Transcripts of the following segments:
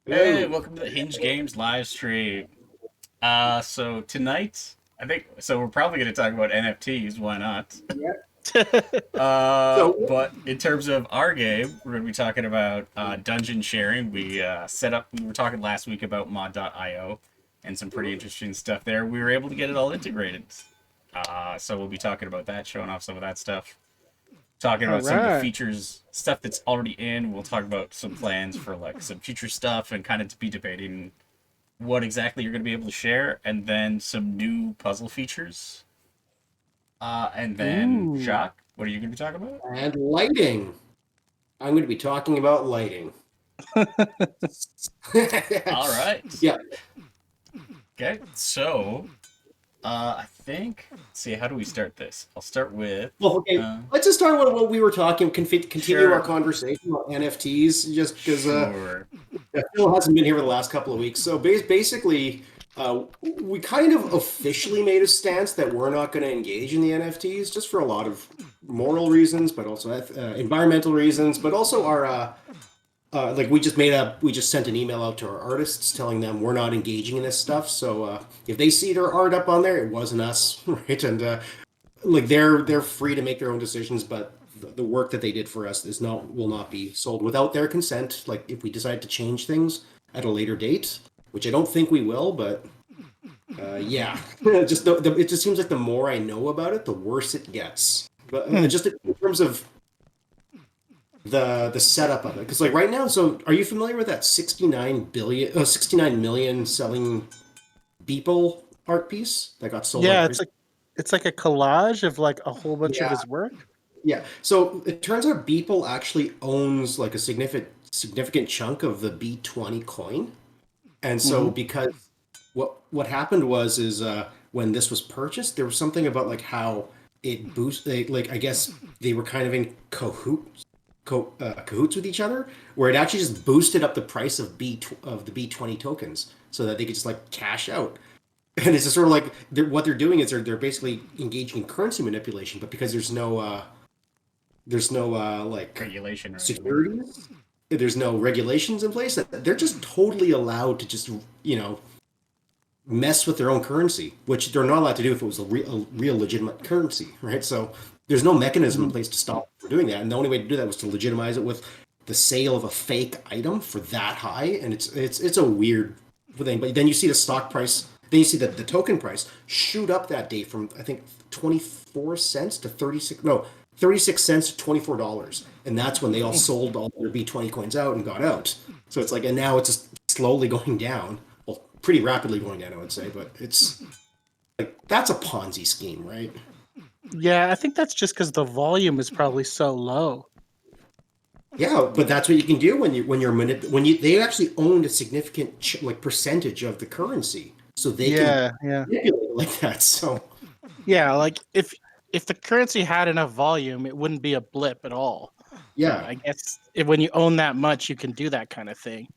Hey, Hello. welcome to the Hinge Games live stream. So tonight, I think so. We're probably going to talk about NFTs. Why not? Yeah. So, But in terms of our game, we're going to be talking about dungeon sharing. We were talking last week about mod.io and some pretty interesting stuff there. We were able to get it all integrated. So we'll be talking about that, showing off some of that stuff. Talking All about some of the right. features, stuff that's already in. We'll talk about some plans for like some future stuff and kind of to be debating what exactly you're going to be able to share, and then some new puzzle features. And then Ooh. Jacques, what are you going to be talking about? and lighting. I'm going to be talking about lighting. All right. Yeah. Okay. So, I think. Let's see. How do we start this? I'll start with. Well, okay. Uh, Let's just start with what we were talking. Continue our sure. conversation about NFTs, just because Sure. Phil hasn't been here for the last couple of weeks. So basically, we kind of officially made a stance that we're not going to engage in the NFTs, just for a lot of moral reasons, but also environmental reasons, but also our like we just sent an email out to our artists telling them we're not engaging in this stuff. So if they see their art up on there, it wasn't us, right? And like they're free to make their own decisions, but the work that they did for us is not will not be sold without their consent. Like if we decide to change things at a later date, which I don't think we will, but yeah, just it just seems like the more I know about it, the worse it gets. But Hmm. just in terms of the setup of it, because like right now, so are you familiar with that 69 million selling Beeple art piece that got sold on Yeah, Christmas? it's like a collage of like a whole bunch of Yeah, his work. yeah. So it turns out Beeple actually owns like a significant chunk of the B20 coin. And so Hmm. because what happened was is when this was purchased, there was something about like how it boost they like I guess they were kind of in cahoots with each other, where it actually just boosted up the price of the B20 tokens so that they could just like cash out. And it's just sort of like what they're doing is they're basically engaging in currency manipulation, but because there's no like Regulation or anything. securities, there's no regulations in place, that they're just totally allowed to just mess with their own currency, which they're not allowed to do if it was a real legitimate currency, right? So there's no mechanism in Hmm. place to stop them from doing that, and the only way to do that was to legitimize it with the sale of a fake item for that high, and it's a weird thing. But then you see the stock price, then you see the token price shoot up that day from I think 24 cents to 36 cents to $24, and that's when they all sold all their B20 coins out and got out. So it's like, and now it's just slowly going down, well, pretty rapidly going down, I would say, but it's like that's a Ponzi scheme, right? Yeah, I think that's just because the volume is probably so low. Yeah, but that's what you can do when you they actually owned a significant like percentage of the currency, so they can Yeah, yeah, manipulate it like that. So yeah. Like if the currency had enough volume, it wouldn't be a blip at all. But yeah, I guess when you own that much, you can do that kind of thing.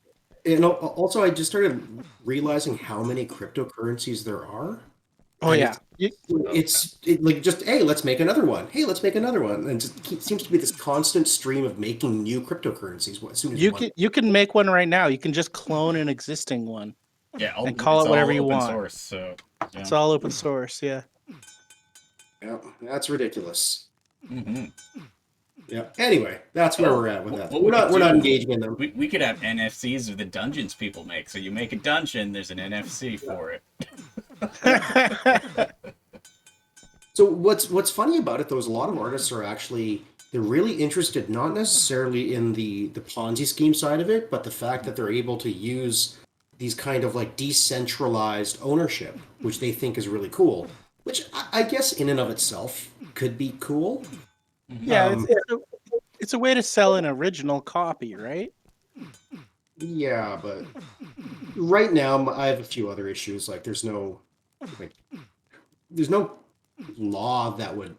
and also I just started realizing how many cryptocurrencies there are, Oh and yeah, Oh, yeah. like just hey, let's make another one. Hey, let's make another one, and it seems to be this constant stream of making new cryptocurrencies as soon as one. you can make one right now. You can just clone an existing one Yeah. and call It's it whatever all you open want. source. So, It's yeah. all open source. Yeah. Yeah, that's ridiculous. Hmm. Yeah. Anyway, that's where Oh, we're at with that. what we could We're not do, engaging in them. we could have NFCs of the dungeons people make. So you make a dungeon, there's an NFC for it. So what's funny about it though is a lot of artists are actually they're really interested not necessarily in the Ponzi scheme side of it, but the fact that they're able to use these kind of like decentralized ownership, which they think is really cool. Which I guess in and of itself could be cool. Hmm. Yeah, Um, it's a way to sell an original copy, right? yeah, but right now I have a few other issues. Like like there's no law that would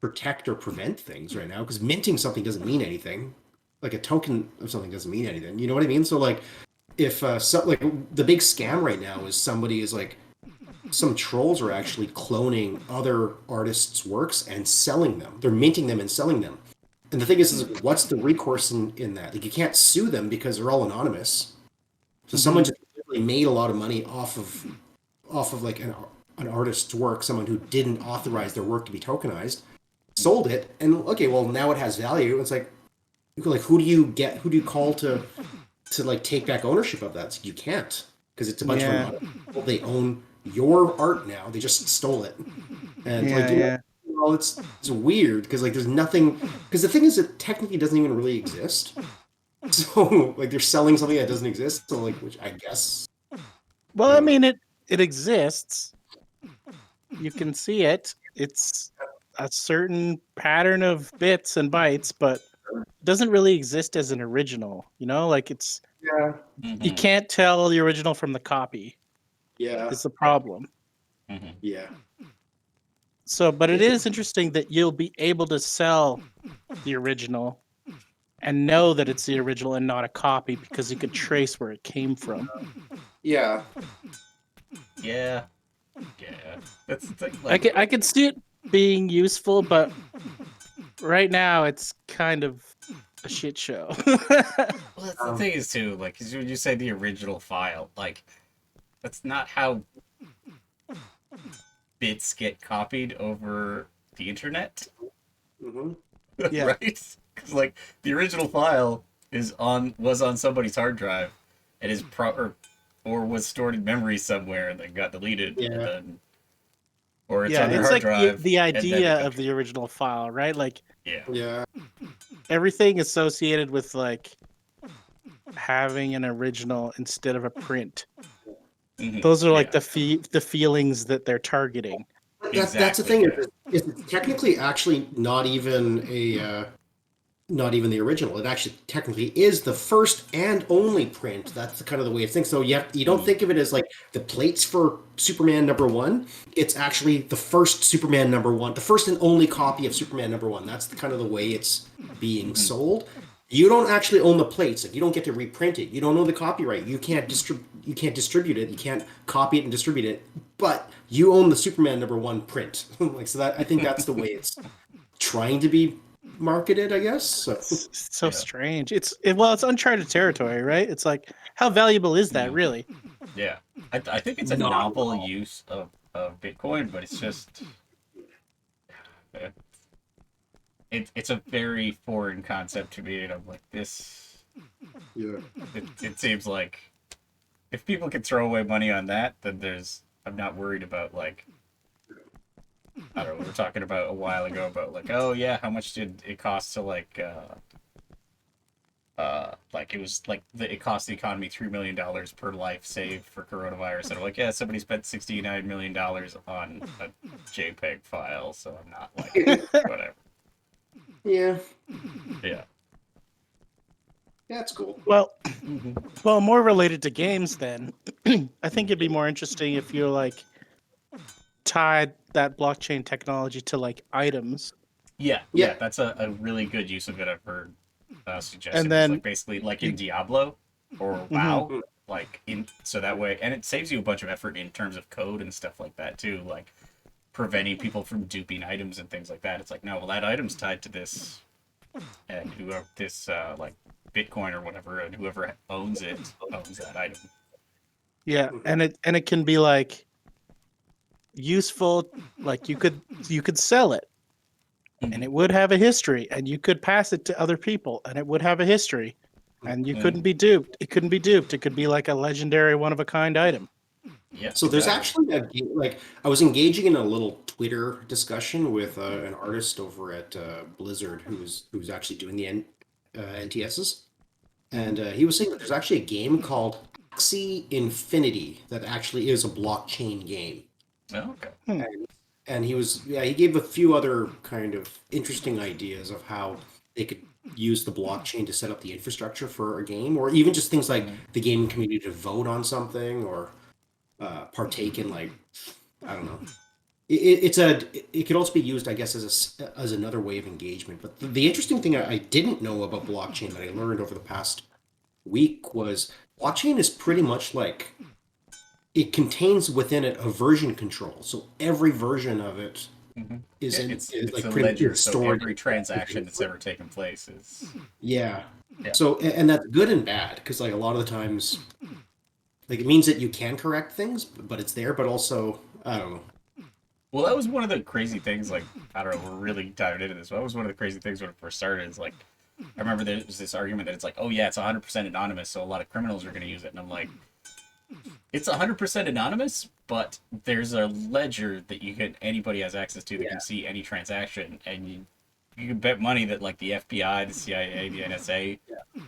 protect or prevent things right now because minting something doesn't mean anything. Like a token of something doesn't mean anything. You know what I mean? So like if like the big scam right now is somebody is like some trolls are actually cloning other artists' works and selling them. They're minting them and selling them. And the thing is what's the recourse in that? Like you can't sue them because they're all anonymous. So someone just really made a lot of money off of like an artist's work, someone who didn't authorize their work to be tokenized, sold it, and okay, well now it has value. It's like who do you call to like take back ownership of that? It's like, you can't, because it's a bunch of anonymous people. They own your art now. They just stole it, and well, it's weird because like there's nothing, because the thing is it technically doesn't even really exist. So like they're selling something that doesn't exist. So like, which I guess. Well, I mean, it exists. You can see it. It's a certain pattern of bits and bytes, but it doesn't really exist as an original. You know, like it's you can't tell the original from the copy. Yeah, It's the problem. Yeah. So, but it is interesting that you'll be able to sell the original and know that it's the original and not a copy because you could trace where it came from. Yeah. Yeah. That's the thing. Like, I could see it being useful, but right now it's kind of a shit show. well, that's the thing is too, like, 'cause when you say the original file, like, that's not how bits get copied over the internet. Yeah. Right? Because like the original file was on somebody's hard drive, and is or was stored in memory somewhere and then got deleted. Yeah. And then, or it's yeah, on their it's hard like drive. the and then it idea got- of the original file, right? Like Yeah. everything associated with like having an original instead of a print. Mhm. Those are like Yeah. the feelings that they're targeting. That's the thing. It's technically actually not even the original. It actually technically is the first and only print. That's the kind of the way it thinks. So you don't think of it as like the plates for Superman #1. It's actually the first Superman #1, the first and only copy of Superman #1. That's the kind of the way it's being sold. You don't actually own the plates. Like, you don't get to reprint it. You don't own the copyright. You can't distribute it. You can't copy it and distribute it. But you own the Superman #1 print. Like, so that I think that's the way it's trying to be marketed, I guess. So It's so strange. It's uncharted territory, right? It's like, how valuable is that really? Yeah, I think it's a Not novel at all. use of Bitcoin, but it's just it's a very foreign concept to me, and I'm like, this. yeah. It seems like if people can throw away money on that, then I'm not worried about like. I don't know. We were talking about a while ago about like, oh yeah, how much did it cost to like it was like it cost the economy $3 million per life saved for coronavirus, and I'm like, yeah, somebody spent $69 million on a JPEG file, so I'm not like whatever. Yeah. Yeah. That's cool. Well, more related to games then. I think it'd be more interesting if you like tied that blockchain technology to like items. Yeah. Yeah. That's a really good use of it. I've heard suggested. And then it's like basically like in Diablo or WoW, like so that way, and it saves you a bunch of effort in terms of code and stuff like that too, like preventing people from duping items and things like that. It's like, no, well, that item's tied to this, and whoever this like Bitcoin or whatever, and whoever owns it owns that item. Yeah, and it can be like useful. Like you could sell it, and it would have a history, and you could pass it to other people, and it would have a history, and you couldn't be duped. It couldn't be duped. It could be like a legendary, one of a kind item. Yeah. So there's actually I was engaging in a little Twitter discussion with an artist over at Blizzard who's actually doing the NTSs, and he was saying that there's actually a game called Axie Infinity that actually is a blockchain game. Oh, okay. And he gave a few other kind of interesting ideas of how they could use the blockchain to set up the infrastructure for a game, or even just things like the gaming community to vote on something or partake in, like, I don't know. It could also be used, I guess, as another way of engagement. But the interesting thing I didn't know about blockchain that I learned over the past week was blockchain is pretty much like, it contains within it a version control. So every version of it is it's like a pretty ledger, much so stored. every transaction that's ever taken place is. Yeah. Yeah. So, and that's good and bad, because like a lot of the times Like, it means that you can correct things, but it's there. But also, I don't know. Well, that was one of the crazy things. Like, I don't know, we're really diving into this. But that was one of the crazy things when it first started. Is like, I remember there was this argument that it's like, oh yeah, it's 100% anonymous, so a lot of criminals are going to use it. And I'm like, it's 100% anonymous, but there's a ledger that anybody has access to that can see any transaction, and you can bet money that like the FBI, the CIA, the NSA,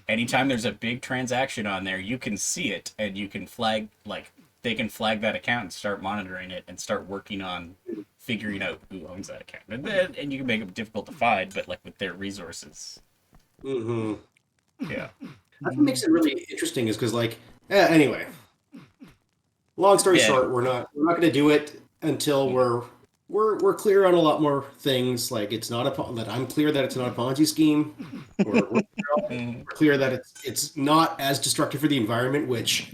anytime there's a big transaction on there, you can see it and you can flag they can flag that account and start monitoring it and start working on figuring out who owns that account. And you can make it difficult to find, but like with their resources. Mm-hmm. Yeah. That's what makes it really interesting is because, like, anyway, long story short, we're not going to do it until we're clear on a lot more things. Like, it's not that I'm clear that it's not a Ponzi scheme. We're clear that it's not as destructive for the environment, which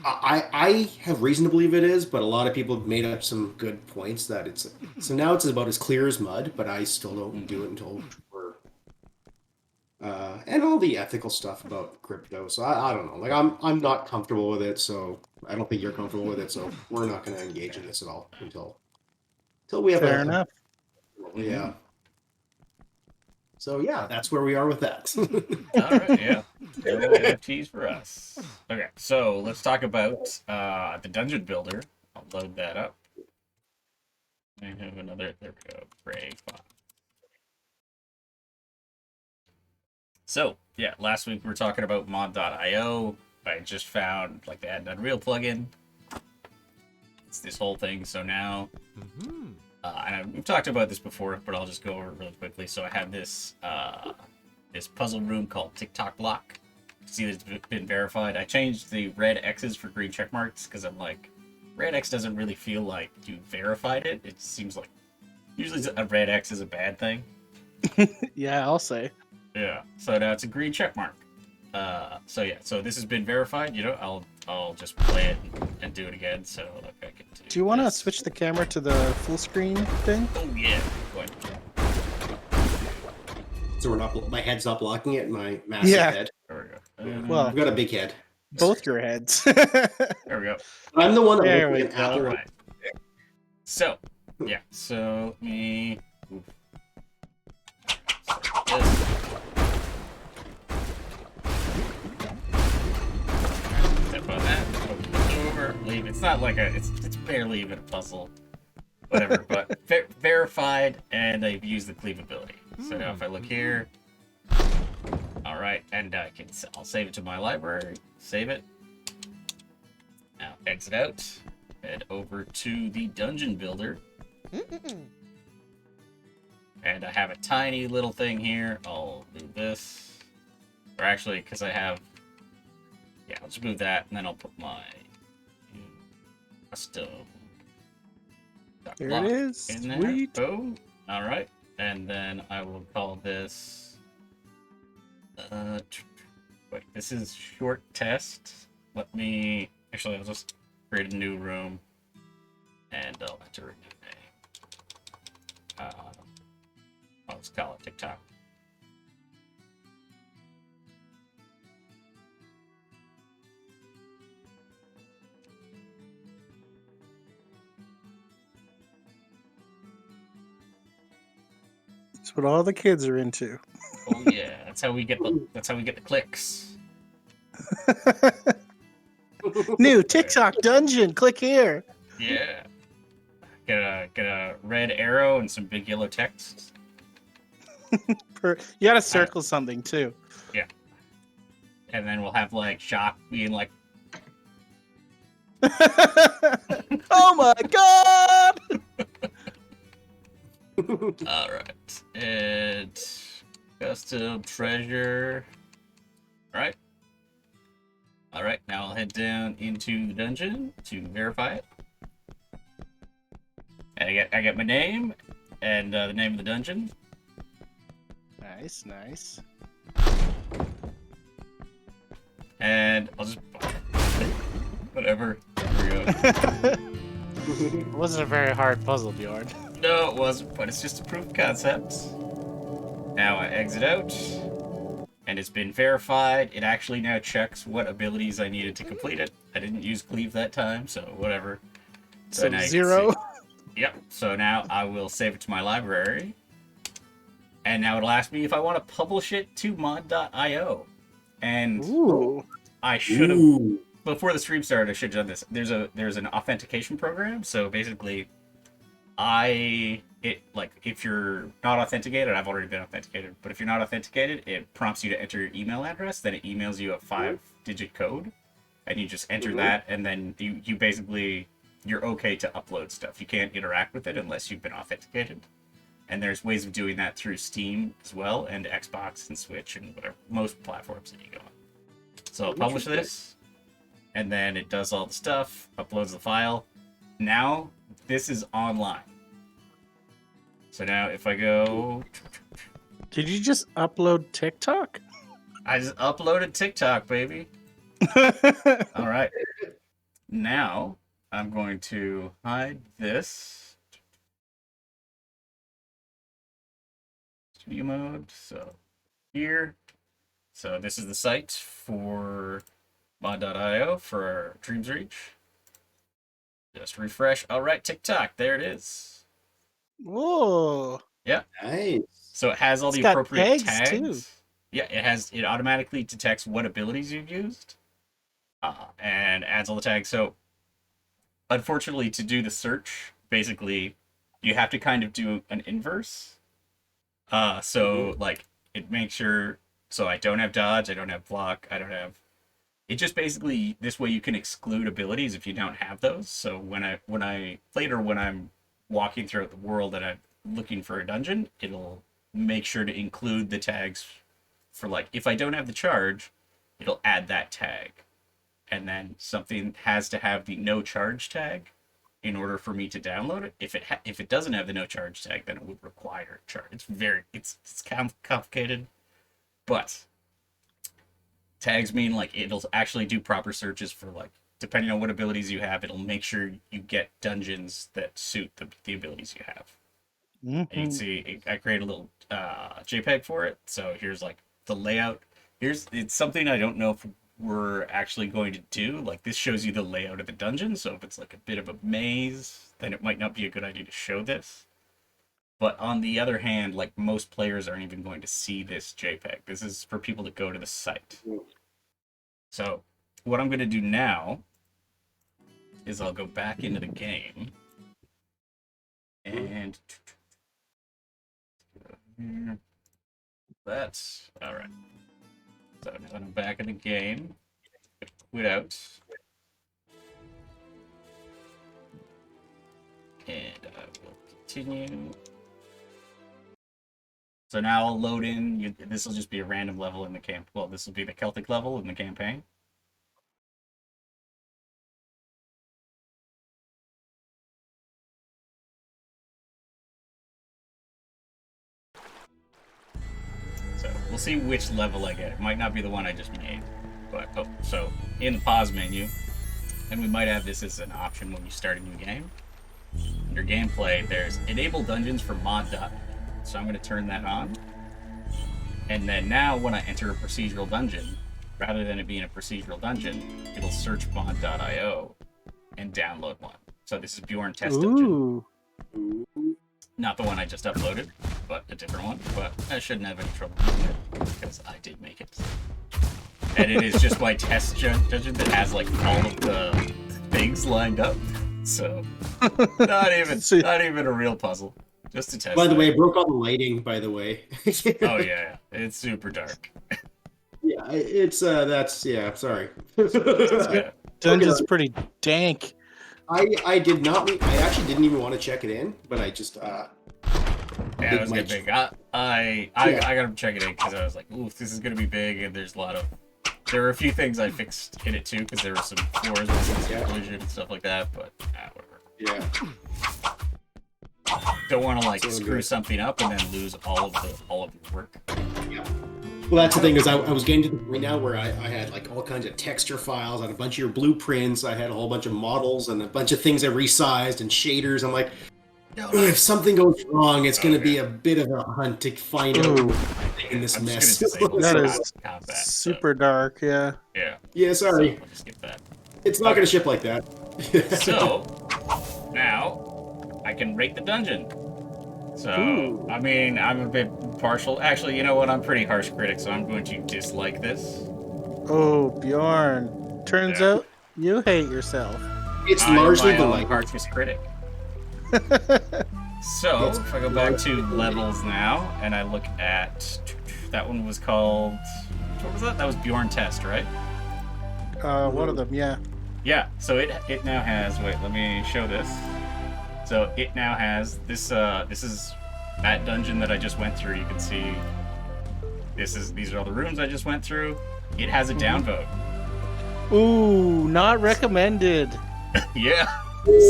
I have reason to believe it is. But a lot of people have made up some good points that it's so now it's about as clear as mud. But I still don't do it until we're and all the ethical stuff about crypto. So I don't know. Like, I'm not comfortable with it. So I don't think you're comfortable with it. So we're not going to engage in this at all until we have Fair enough. Yeah. So yeah, that's where we are with that. All right, yeah. No NFTs for us. Okay, so let's talk about the dungeon builder. I'll load that up. I have another. There we go. Gray font. So yeah, last week we were talking about mod.io. I just found like they had an Unreal plugin. It's this whole thing. So now. We've talked about this before, but I'll just go over it really quickly. So I have this this puzzle room called TikTok Block. See that it's been verified. I changed the red X's for green check marks because I'm like, red X doesn't really feel like you verified it. It seems like usually a red X is a bad thing. Yeah, I'll say. Yeah. So now it's a green check mark. So yeah. So this has been verified. You know, I'll just play it and do it again. So like I can do you want to switch the camera to the full screen thing? Oh yeah. Go ahead. So my head's not blocking it. My massive head. There we go. Well, I've got a big head. Both your heads. There we go. I'm the one that There looks we like an go. apple. Right. So yeah. So let me. Step on that. Open this over. Leave. It's not like it's barely even a puzzle. Whatever. But verified, and I've used the cleavability. So now if I look here. All right, and I'll save it to my library. Save it. Now exit out. Head over to the dungeon builder. And I have a tiny little thing here. I'll do this. Or actually, because I have... Yeah, I'll just move that, and then I'll put my custom There it is. in there. Sweet. Boom. All right. And then I will call this... wait, this is short test. Let me... Actually, I'll just create a new room. And I'll enter a new name. I'll just call it TikTok. That's what all the kids are into. Oh yeah, that's how we get the clicks. New TikTok dungeon. Click here. Yeah. Get a red arrow and some big yellow text. You gotta circle something too. Yeah. And then we'll have like Shock being like, Oh my god! all right, and custom treasure. All right. Now I'll head down into the dungeon to verify it. And I get my name and the name of the dungeon. Nice, nice. And I'll just whatever. There we go. It wasn't a very hard puzzle, Bjorn. No, it wasn't, but it's just a proof of concept. Now I exit out. and it's been verified. It actually now checks what abilities I needed to complete it. I didn't use cleave that time, so whatever. So now you can 0. see- Yep. So now I will save it to my library. And now it'll ask me if I want to publish it to mod.io. And Ooh. I should have, Ooh. before the stream started, I should have done this. There's an authentication program. So basically, if you're not authenticated, I've already been authenticated, but if you're not authenticated, it prompts you to enter your email address. Then it emails you a 5-digit code, and you just enter that, and then you basically, you're okay to upload stuff. You can't interact with it unless you've been authenticated. And there's ways of doing that through Steam as well, and Xbox and Switch and whatever, most platforms that you go on. So I'll publish this, and then it does all the stuff, uploads the file. Now, this is online. So now if I go... Did you just upload TikTok? I just uploaded TikTok, baby. All right. Now, I'm going to hide this. Studio mode, so here. So this is the site for mod.io for Dreams Reach. Just refresh. All right, TikTok, there it is. Whoa. Yeah. Nice. So it has all It's the got appropriate tags, tags. too. Yeah, it automatically detects what abilities you've used, and adds all the tags. So unfortunately, to do the search, basically, you have to kind of do an inverse. Like it makes sure, so I don't have dodge, I don't have block, I don't have, it just basically, this way you can exclude abilities if you don't have those. So when I'm walking throughout the world and I'm looking for a dungeon, it'll make sure to include the tags for, like, if I don't have the charge, it'll add that tag. And then something has to have the no charge tag in order for me to download it. If it doesn't have the no charge tag, then it would require a charge. It's complicated, but tags mean, like, it'll actually do proper searches for, like, depending on what abilities you have, it'll make sure you get dungeons that suit the abilities you have. And you can see I create a little JPEG for it. So here's, like, the layout. It's something I don't know if we're actually going to do. Like, this shows you the layout of the dungeon, so if it's like a bit of a maze, then it might not be a good idea to show this. But on the other hand, like, most players aren't even going to see this JPEG. This is for people to go to the site. So what I'm going to do now is I'll go back into the game, and that's all right. So now that I'm back in the game, quit out, and I will continue. So now I'll load in. This will just be a random level in the camp. Well, this will be the Celtic level in the campaign. So we'll see which level I get. It might not be the one I just made, but so in the pause menu, and we might have this as an option when you start a new game. Under gameplay, there's enable dungeons for mod. So I'm going to turn that on. And then now when I enter a procedural dungeon, rather than it being a procedural dungeon, it'll search mod.io and download one. So this is Bjorn Test Dungeon. Not the one I just uploaded, but a different one. But I shouldn't have any trouble with it, because I did make it. And it is just my test dungeon that has, like, all of the things lined up. So not even a real puzzle. Just to test. By the way, it broke all the lighting, by the way. Oh yeah, it's super dark. Yeah, it's sorry. Yeah. Dungeon's pretty dank. I did not. I actually didn't even want to check it in, but I just. Yeah, it was gonna be big. I gotta check it in because I was like, oof, this is gonna be big, and there's a lot of. There were a few things I fixed in it too, because there were some floors missing, some collision and stuff like that. But whatever. Yeah. Don't want to, like, screw something up and then lose all of your work. Yeah. Well, that's the thing, is I was getting to the point now where I had, like, all kinds of texture files, I had a bunch of your blueprints, I had a whole bunch of models and a bunch of things I resized and shaders. I'm like, if something goes wrong, it's going to be a bit of a hunt to find out. in this I'm just mess. gonna disable That this is combat. super dark. Yeah. So, yeah. Yeah, So sorry. I'll just skip that. It's not Okay. going to ship like that. So now I can rate the dungeon. So Ooh. I mean, I'm a bit partial. Actually, you know what? I'm a pretty harsh critic, so I'm going to dislike this. Oh, Bjorn. Turns Yeah. out you hate yourself. It's I am largely my the own lighting. harshest critic. So It's if I go back to largely- levels now and I look at that one was called, what was that? That was Bjorn Test, right? One of them, yeah. Yeah. So it now has. Wait, let me show this. So it now has this. This is that dungeon that I just went through. You can see. These are all the rooms I just went through. It has a downvote. Ooh, not recommended. Yeah.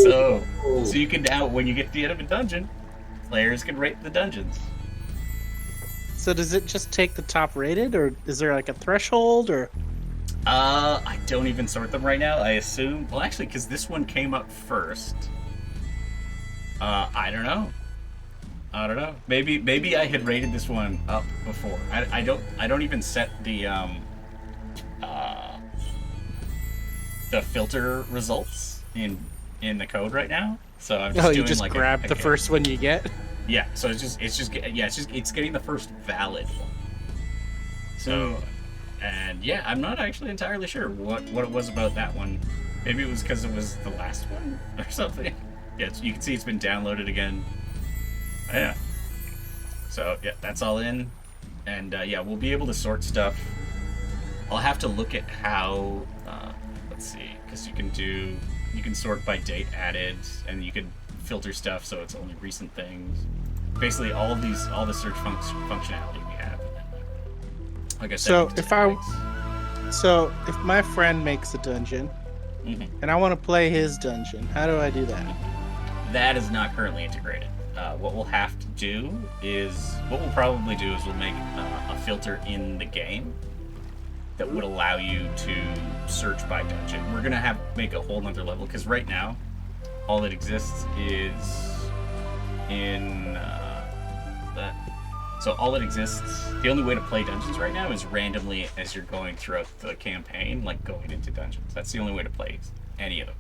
So you can now, when you get to the end of a dungeon, players can rate the dungeons. So does it just take the top rated, or is there like a threshold, or? I don't even sort them right now. I assume. Well, actually, because this one came up first. I don't know. I don't know. Maybe I had rated this one up before. I don't even set the filter results in the code right now. So I'm just Oh, doing you just like grab the first one you get. Yeah. So it's getting the first valid one. So, and yeah, I'm not actually entirely sure what it was about that one. Maybe it was because it was the last one or something. Yeah, you can see it's been downloaded again. Yeah. So yeah, that's all in, and yeah, we'll be able to sort stuff. I'll have to look at how. Let's see, because you can sort by date added, and you can filter stuff so it's only recent things. Basically, all the search functionality we have. Like I said. So if my friend makes a dungeon, and I want to play his dungeon, how do I do that? That is not currently integrated. What we'll probably do is we'll make a filter in the game that would allow you to search by dungeon. We're gonna make a whole nother level because right now, all that exists is in that. So all that exists, the only way to play dungeons right now is randomly as you're going throughout the campaign, like going into dungeons. That's the only way to play any of them,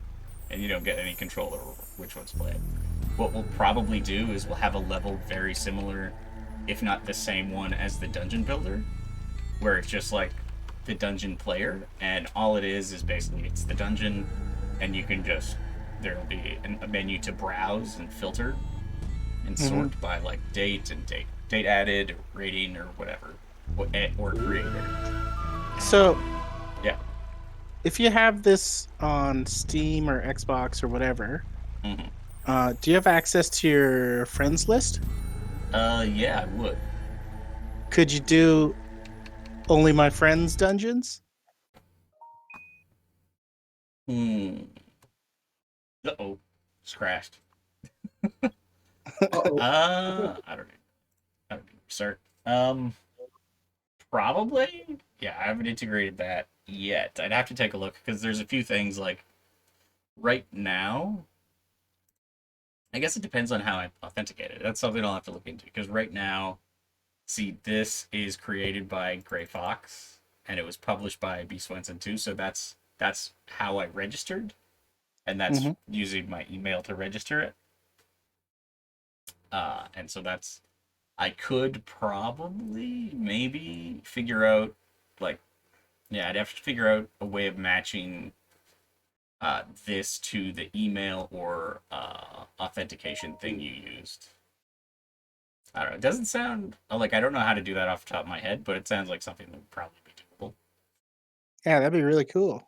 and you don't get any control over which ones play. What we'll probably do is we'll have a level very similar, if not the same one as the dungeon builder, where it's just like the dungeon player, and all it is basically it's the dungeon, and you can there'll be a menu to browse and filter and sort by like date added, rating, or whatever, or creator. So Yeah. if you have this on Steam or Xbox or whatever, do you have access to your friends list? Yeah, I would. Could you do only my friends dungeons? Uh-oh. It's crashed. Uh-oh. I don't know. Start. Probably. Yeah, I haven't integrated that yet. I'd have to take a look because there's a few things like right now. I guess it depends on how I authenticate it. That's something I'll have to look into because right now, see, this is created by Gray Fox and it was published by B. Swenson too. So that's how I registered, and that's using my email to register it. And so I could probably maybe figure out I'd have to figure out a way of matching this to the email or authentication thing you used. I don't know. It doesn't sound like I don't know how to do that off the top of my head, but it sounds like something that would probably be doable. Yeah, that'd be really cool.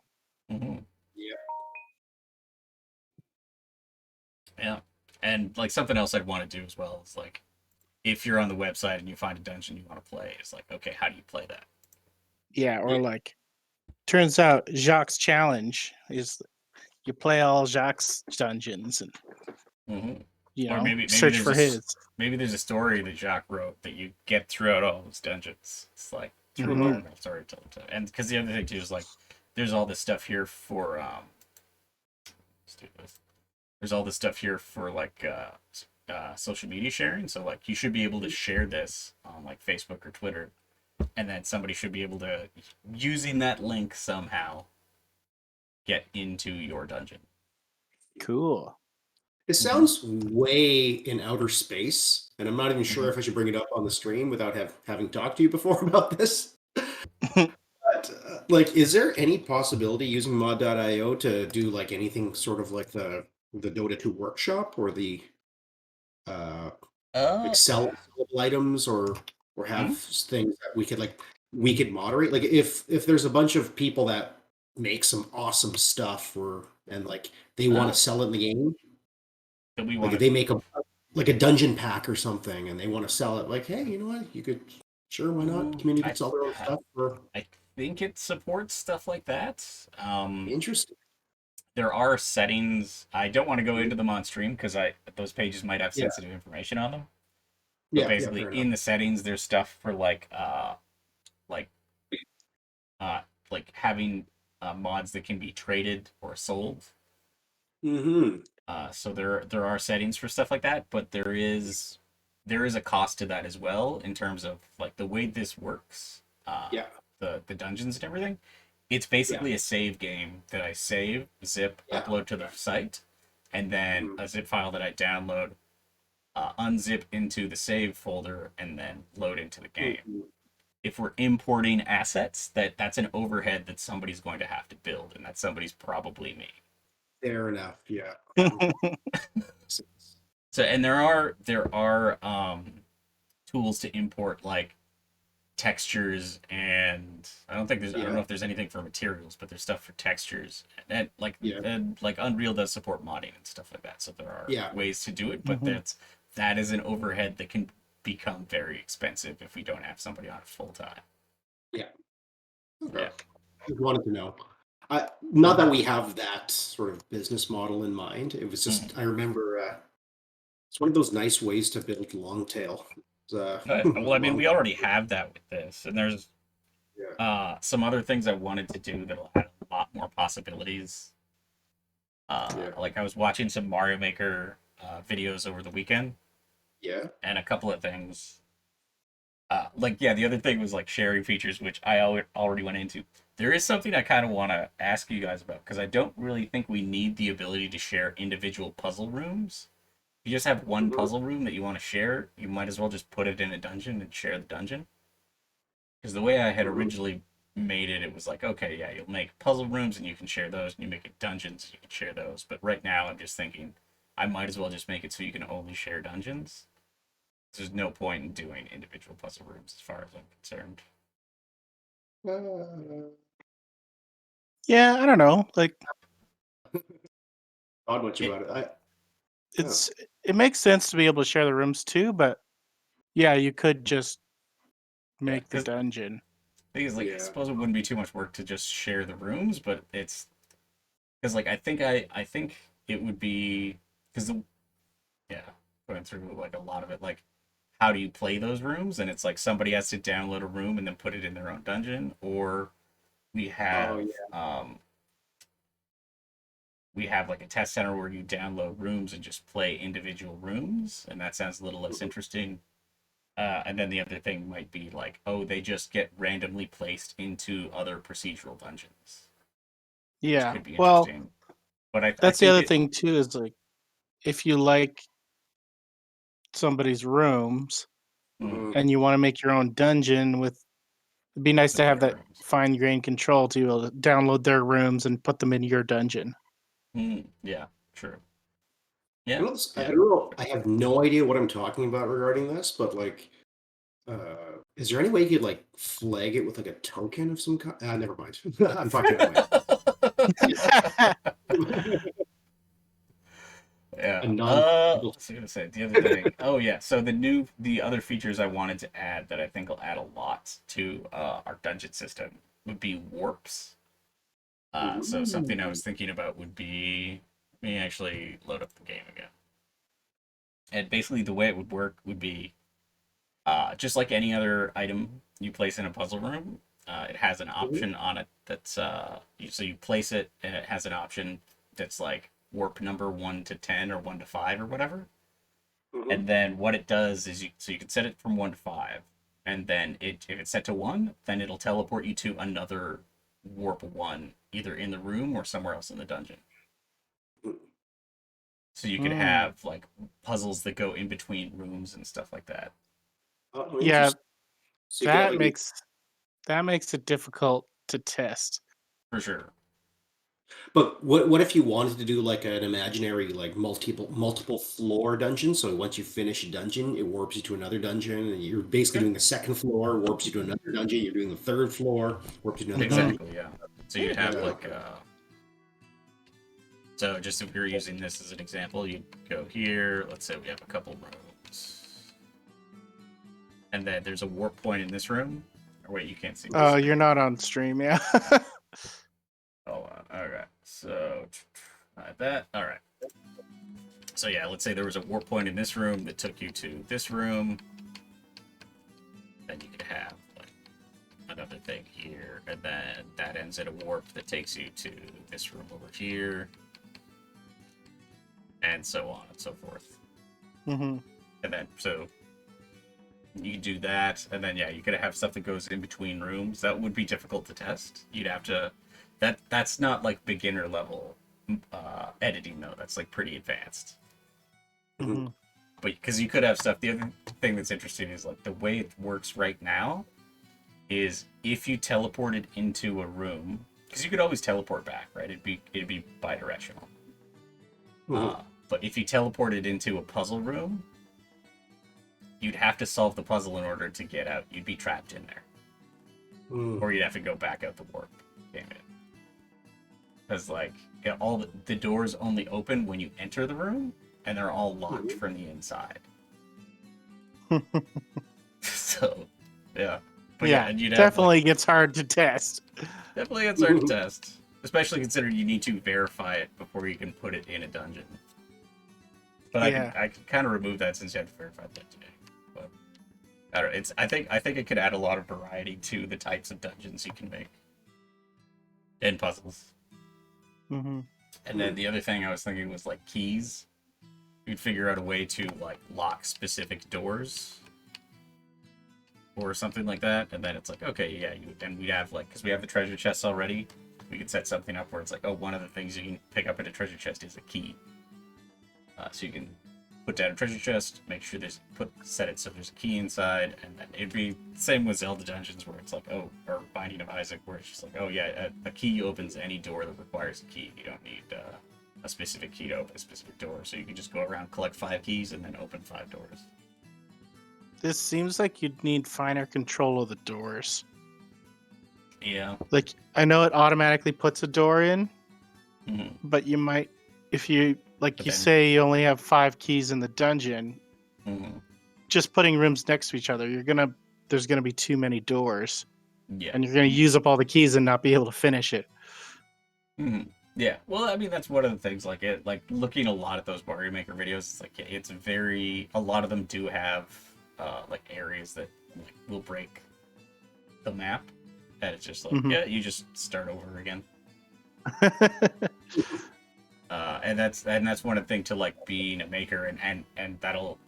Yeah. And like something else I'd want to do as well is like if you're on the website and you find a dungeon you want to play, it's like, okay, how do you play that? Yeah, or like, turns out Jacques' challenge is you play all Jacques' dungeons and Or maybe search for his. Maybe there's a story that Jacques wrote that you get throughout all those dungeons. It's like through a normal storytelling. And because the other thing too is like there's all this stuff here for there's all this stuff here for like social media sharing. So like you should be able to share this on like Facebook or Twitter and then somebody should be able to, using that link somehow, get into your dungeon. Cool. It sounds way in outer space, and I'm not even sure Mhm. if I should bring it up on the stream without having talked to you before about this. But like, is there any possibility using mod.io to do like anything sort of like the Dota 2 workshop or the uh like Uh, sell sellable items or have hmm? things that we could moderate? Like if there's a bunch of people that make some awesome stuff or and like they want uh, to sell it in the game, that we like want if to. they make a like a dungeon pack or something and they want to sell it, like, hey, you know what, you could, sure, why not, community I could sell their own stuff for I think it supports stuff like that. interesting. There are settings. I don't want to go into them on stream because I those pages might have Yeah, sensitive information on them. But yeah, basically, fair enough. in the settings, there's stuff for like uh, like having mods that can be traded or sold. Mm-hmm. So there are settings for stuff like that, but there is a cost to that as well in terms of like the way this works. Yeah, The dungeons and everything. It's yeah, basically a save game that I save, zip, yeah. upload to the site, and then Mhm. a zip file that I download, unzip into the save folder, and then load into the game. Mhm. If we're importing assets, that's an overhead that somebody's going to have to build, and that somebody's probably me. Fair enough. Yeah. So, and there are tools to import like textures, and I don't Yeah, know if there's anything for materials, but there's stuff for textures, yeah, and like Unreal does support modding and stuff like that. So there are yeah, ways to do it, but Mhm. that is an overhead that can become very expensive if we don't have somebody on it full time. yeah. Okay. Yeah. Just wanted to know. Not Mhm. that we have that sort of business model in mind. It was Mhm. just I remember it's one of those nice ways to build long tail. Well, I mean, Long we time. already have that with this, and there's Yeah, some other things I wanted to do that'll add a lot more possibilities. yeah, Like I was watching some Mario Maker videos over the weekend, yeah. and a couple of things. Like yeah, the other thing was like sharing features, which I already went into. There is something I kind of want to ask you guys about because I don't really think we need the ability to share individual puzzle rooms. If you just have one Mhm. puzzle room that you want to share, you might as well just put it in a dungeon and share the dungeon. Because the way I had Mhm. originally made it, it was like, okay, yeah, you'll make puzzle rooms and you can share those, and you make it dungeons and you can share those. But right now, I'm just thinking, I might as well just make it so you can only share dungeons. There's no point in doing individual puzzle rooms, as far as I'm concerned. Uh, Yeah, I don't know. Like Not much It, about it. Yeah. it's it makes sense to be able to share the rooms too, but yeah, you could just yeah, make the because dungeon. thing is, like, I Yeah. suppose it wouldn't be too much work to just share the rooms, but it's because, like, I think it would be because the yeah, going through like a lot of it, like how do you play those rooms? And it's like somebody has to download a room and then put it in their own dungeon, or we Oh have yeah. um, we have like a test center where you download rooms and just play individual rooms, and that sounds a little less Mhm. interesting. And then the other thing might be like, oh, they just get randomly placed into other procedural dungeons, which Yeah. could be Well, interesting. But I that's the think other it. thing too is like if you like somebody's rooms Mm, Mhm. and you want to make your own dungeon with it'd be nice with to have their that rooms. fine grained control to be able to download their rooms and put them in your dungeon. Yeah, true. I Yeah, don't, I yeah. don't know. I have no idea what I'm talking about regarding this, but like, is there any way you could like flag it with like a token of some kind? Never mind. I'm talking out of my a Yeah. non. What was I gonna say? The other thing. Oh yeah. So the other features I wanted to add that I think will add a lot to our dungeon system would be warps. So something I Ooh. was thinking about would be let me actually load up the game again. And basically the way it would work would be just like any other item you place in a puzzle room. It has an Mhm. option on it that's so you place it and it has an option that's like warp number 1 to 10 or 1 to 5 or whatever. Mhm. And then what it does is so you can set it from 1 to 5, and then if it's set to 1, then it'll teleport you to another warp 1, either in the room or somewhere else in the dungeon. So you could have like puzzles that go in between rooms and stuff like that. Oh, Yeah, interesting. So you got, like, that makes it difficult to test. For sure. but what if you wanted to do like an imaginary like multiple floor dungeon? So once you finish a dungeon, it warps you to another dungeon, and you're basically doing the second floor, warps you to another dungeon. You're doing the third floor, warps you to another dungeon. Exactly, yeah. So you'd have Yeah. like so just if we were using this as an example, you'd go here, let's say we have a couple rooms. And then there's a warp point in this room. Or wait, you can't see Oh, this. you're not on stream, yeah. Hold on. Alright. So that. Alright. So yeah, let's say there was a warp point in this room that took you to this room. Then you could have like another thing here, and then that ends at a warp that takes you to this room over here. And so on and so forth. Mm-hmm. And then so you could do that, and then yeah, you could have stuff that goes in between rooms. That would be difficult to test. You'd have to that's not like beginner level editing though. That's like pretty advanced. Mm-hmm. But because you could have stuff. The other thing that's interesting is like the way it works right now is if you teleported into a room, because you could always teleport back, right? It'd be bi-directional. But if you teleported into a puzzle room, you'd have to solve the puzzle in order to get out. You'd be trapped in there, or you'd have to go back out the warp. Damn it! Because like all the doors only open when you enter the room, and they're all locked from the inside. So, yeah. But yeah, and you'd definitely have, gets hard to test. definitely gets hard to test. Especially considering you need to verify it before you can put it in a dungeon. But Yeah. I could kind of remove that since you have to verify that today. But I don't know, I think it could add a lot of variety to the types of dungeons you can make. And puzzles. Mm-hmm. And then the other thing I was thinking was like keys. You'd figure out a way to like lock specific doors or something like that, and then it's like, okay, yeah, and we'd have like, because we have the treasure chests already, we could set something up where it's like, oh, one of the things you can pick up in a treasure chest is a key. So you can put down a treasure chest, make sure set it so there's a key inside, and then it'd be the same with Zelda dungeons where it's like, oh, or Binding of Isaac, where it's just like, oh yeah, a key opens any door that requires a key. You don't need a specific key to open a specific door, so you can just go around, collect 5 keys, and then open 5 doors. This seems like you'd need finer control of the doors. Yeah. Like, I know it automatically puts a door in, Mm-hmm. but you might, if you, like But you then- say you only have 5 keys in the dungeon, Mm-hmm. just putting rooms next to each other, there's gonna be too many doors, Yeah. and you're gonna use up all the keys and not be able to finish it. Mm-hmm. Yeah. Well, I mean, that's one of the things. Like looking a lot at those Mario Maker videos, it's like it's a lot of them do have like areas that like, will break the map, and it's just like yeah, you just start over again. And that's one of the things to like being a maker, and that'll,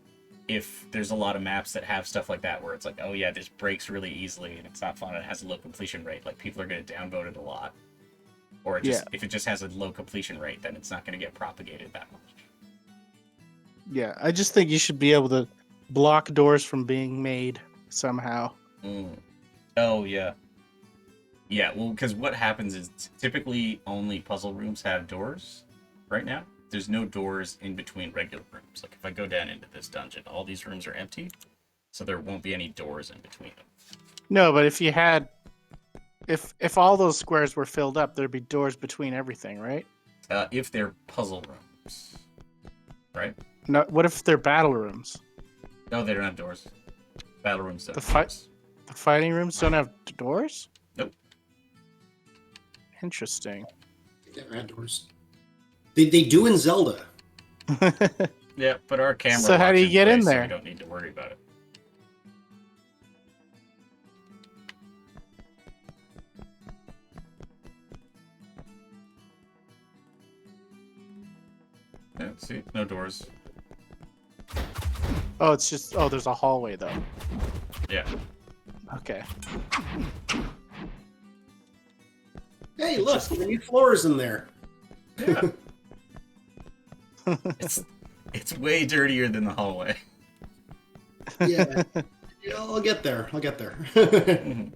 if there's a lot of maps that have stuff like that where it's like, oh yeah, this breaks really easily and it's not fun, it has a low completion rate, like people are going to downvote it a lot. Or if it just has a low completion rate, then it's not going to get propagated that much. Yeah, I just think you should be able to block doors from being made somehow. Oh yeah. Yeah, well, because what happens is typically only puzzle rooms have doors right now. There's no doors in between regular rooms. Like if I go down into this dungeon, all these rooms are empty, so there won't be any doors in between them. No, but if you had, if all those squares were filled up, there'd be doors between everything, right? If they're puzzle rooms, right? No, what if they're battle rooms? No, they don't have doors. Battle rooms don't. The fighting rooms don't have doors? Nope. Interesting. Never had doors. They do in Zelda. Yeah, but our camera. So how do you get in place, so there? we don't need to worry about it. Yeah, see, no doors. Oh, there's a hallway though. Yeah. Okay. Hey, look, the new floors in there. Yeah. It's way dirtier than the hallway. Yeah. Yeah, I'll get there. Mhm.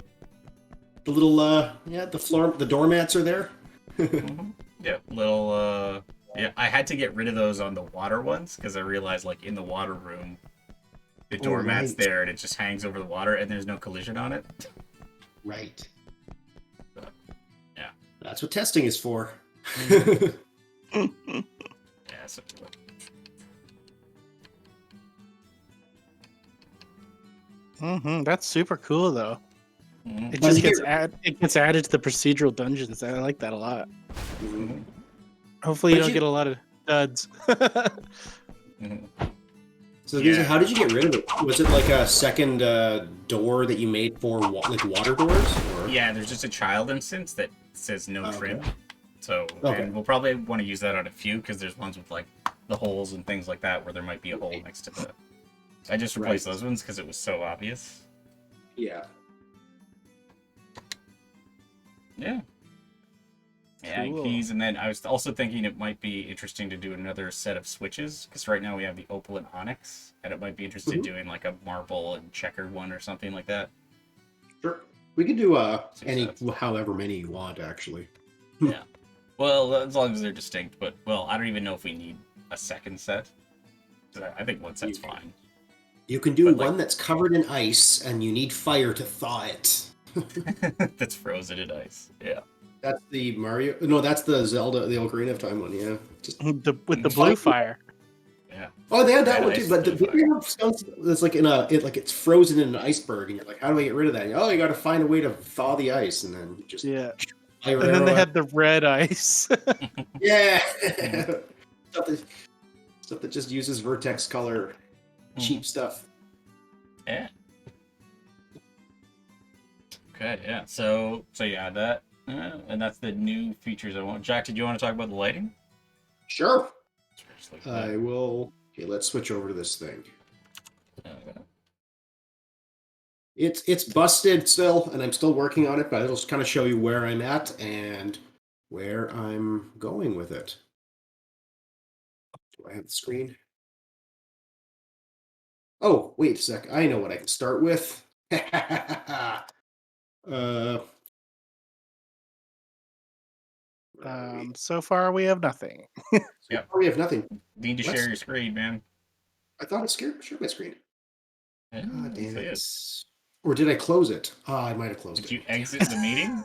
The little, the doormats are there. Mhm. Yeah, little. Yeah, I had to get rid of those on the water ones because I realized, like, in the water room, the doormat's right. there and it just hangs over the water and there's no collision on it. Right. But, yeah. That's what testing is for. Yeah, so. That's super cool, though. Mhm. It Well, just gets here- it gets added to the procedural dungeons. I like that a lot. Mhm. Hopefully, you But don't you- get a lot of duds. Mhm. So, Yeah. how did you get rid of it? Was it like a second door that you made for like water doors? Or? Yeah, there's just a child instance that says no Okay. trim. So, Okay. and we'll probably want to use that on a few because there's ones with like the holes and things like that where there might be a hole next to the. I just replaced Right. those ones because it was so obvious. Yeah. Yeah. Yeah, and Cool. keys, and then I was also thinking it might be interesting to do another set of switches because right now we have the opal and onyx, and it might be interesting Mhm. doing like a marble and checkered one or something like that. Sure. We can do Six sets. however many you want, actually. Yeah. Well, as long as they're distinct, but well, I don't even know if we need a second set. I think one set's fine. You can do But, like- one that's covered in ice, and you need fire to thaw it. That's frozen in ice. Yeah. That's the Mario. No, that's the Zelda, the Ocarina of Time one. Yeah. Just, with the blue fire. Yeah. oh, they had that Red one ice, too. But blue the fire. it's like it's frozen in an iceberg, and you're like, how do I get rid of that? Oh, you got to find a way to thaw the ice, and then you just Yeah. fire And then they arrow had the red ice. yeah. Mhm. stuff that just uses vertex color, cheap stuff. Yeah. Okay, yeah. So you add that, and that's the new features I want. Jack, did you want to talk about the lighting? Sure. Just like that. I will. Okay, let's switch over to this thing. Okay. It's busted still, and I'm still working on it, but it'll just kind of show you where I'm at and where I'm going with it. Do I have the screen? Oh, wait a sec. I know what I can start with. uh, So far, we have nothing. Yep. we have nothing. Need to Let's- share your screen, man. I thought it shared my screen. Yeah, God damn see it. Or did I close it? I might have closed Did it. you exit the meeting?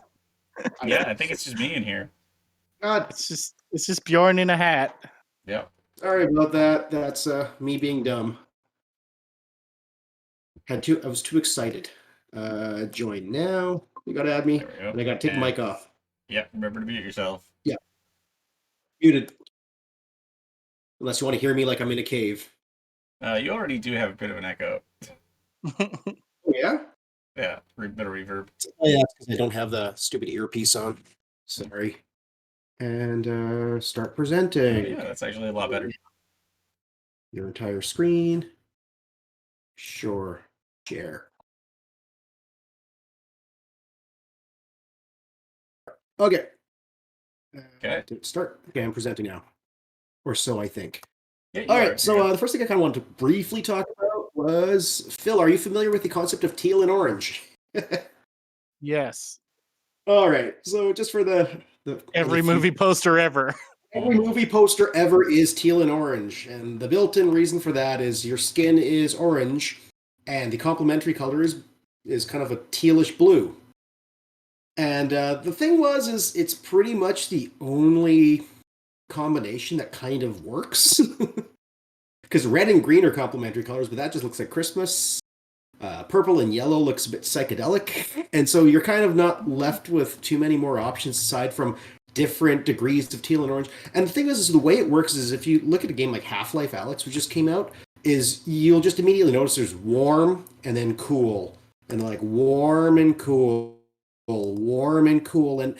Yeah, I think it's just me in here. God, It's just Bjorn in a hat. Yep. sorry about that. That's me being dumb. I was too excited. Join now. You gotta add me. There we go. And I gotta take the And- mic off. Yep. Remember to mute yourself. Muted. Unless you want to hear me like I'm in a cave. You already do have a bit of an echo. Oh, yeah? Yeah, bit of reverb. Oh, yeah, it's because I don't have the stupid earpiece on. Sorry. And start presenting. Yeah, that's actually a lot better. Your entire screen. Sure. Share. Okay. Okay. Did it start? Okay, I'm presenting now. Or so I think. Yeah, you All are. right, so the first thing I kind of wanted to briefly talk about was, Phil, are you familiar with the concept of teal and orange? Yes. All right, so just for the Every movie poster ever. every movie poster ever is teal and orange, and the built-in reason for that is your skin is orange, and the complementary color is kind of a tealish blue. And the thing is it's pretty much the only combination that kind of works. Because red and green are complementary colors, but that just looks like Christmas. Purple and yellow looks a bit psychedelic. And so you're kind of not left with too many more options aside from different degrees of teal and orange. And the thing is the way it works is if you look at a game like Half-Life Alyx, which just came out, is you'll just immediately notice there's warm and then cool. And like warm and cool, warm and cool. And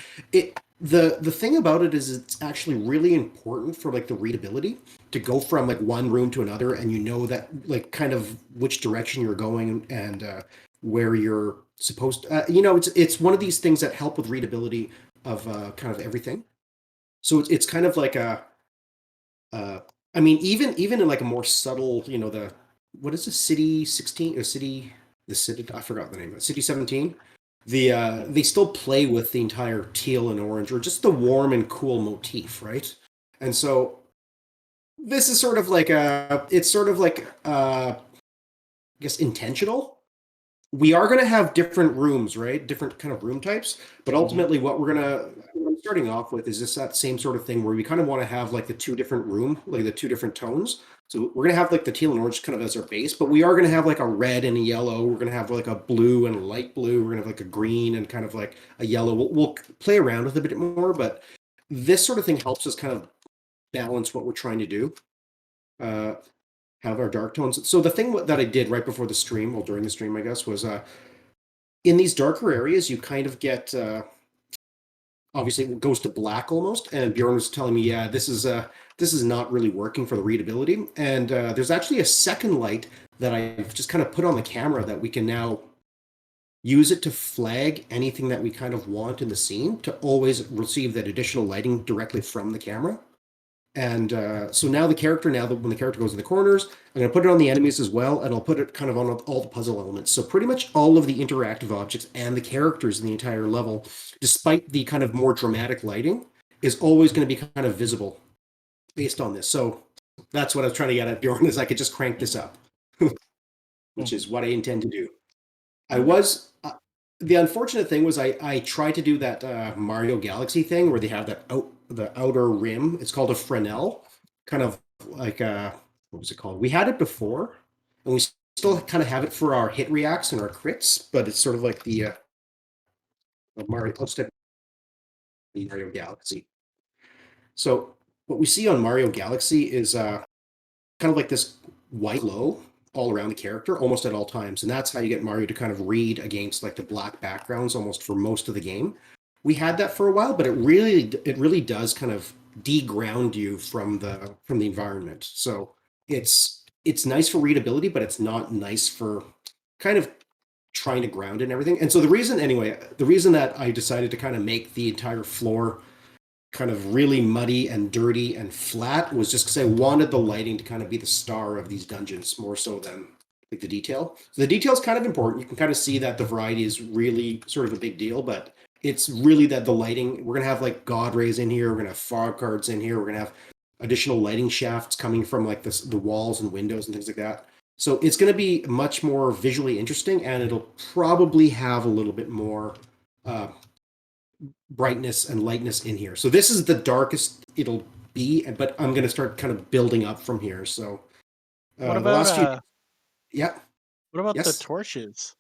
the thing about it is it's actually really important for like the readability to go from like one room to another, and you know that like kind of which direction you're going, and where you're supposed to, it's one of these things that help with readability of kind of everything. So it's kind of like uh, I mean, even in like a more subtle, the what is the City 16 or City the City I forgot the name of it, City 17. They still play with the entire teal and orange or just the warm and cool motif, right? And so this is sort of like it's sort of like I guess intentional. We are going to have different rooms, right? Different kind of room types. But ultimately, what I'm starting off with is just that same sort of thing where we kind of want to have like the two different like the two different tones. So we're going to have like the teal and orange kind of as our base, but we are going to have like a red and a yellow. We're going to have like a blue and a light blue. We're going to have like a green and kind of like a yellow. We'll play around with it a bit more, but this sort of thing helps us kind of balance what we're trying to do. Uh, have our dark tones. So the thing that I did right before the stream, well, during the stream, I guess, was in these darker areas, you kind of get obviously it goes to black almost. And Bjorn was telling me, yeah, this is not really working for the readability. And there's actually a second light that I've just kind of put on the camera that we can now use it to flag anything that we kind of want in the scene to always receive that additional lighting directly from the camera. And so now when the character goes in the corners, I'm going to put it on the enemies as well, and I'll put it kind of on all the puzzle elements. So pretty much all of the interactive objects and the characters in the entire level, despite the kind of more dramatic lighting, is always going to be kind of visible based on this. So that's what I was trying to get at, Bjorn, is I could just crank this up, which is what I intend to do. The unfortunate thing was I tried to do that Mario Galaxy thing where they have the outer rim. It's called a Fresnel, kind of like what was it called? We had it before, and we still kind of have it for our hit reacts and our crits, but it's sort of like the Mario. Let's take the Mario Galaxy. So what we see on Mario Galaxy is kind of like this white glow all around the character almost at all times, and that's how you get Mario to kind of read against like the black backgrounds almost for most of the game. We had that for a while, but it really does kind of deground you from the environment. So it's nice for readability, but it's not nice for kind of trying to ground it and everything. And so the reason that I decided to kind of make the entire floor kind of really muddy and dirty and flat was just because I wanted the lighting to kind of be the star of these dungeons more so than like the detail. So the detail is kind of important. You can kind of see that the variety is really sort of a big deal, but it's really that the lighting, we're going to have like God rays in here. We're going to have fog cards in here. We're going to have additional lighting shafts coming from like the walls and windows and things like that. So it's going to be much more visually interesting, and it'll probably have a little bit more brightness and lightness in here. So this is the darkest it'll be, but I'm going to start kind of building up from here. So What about yeah. what about the Yes. torches?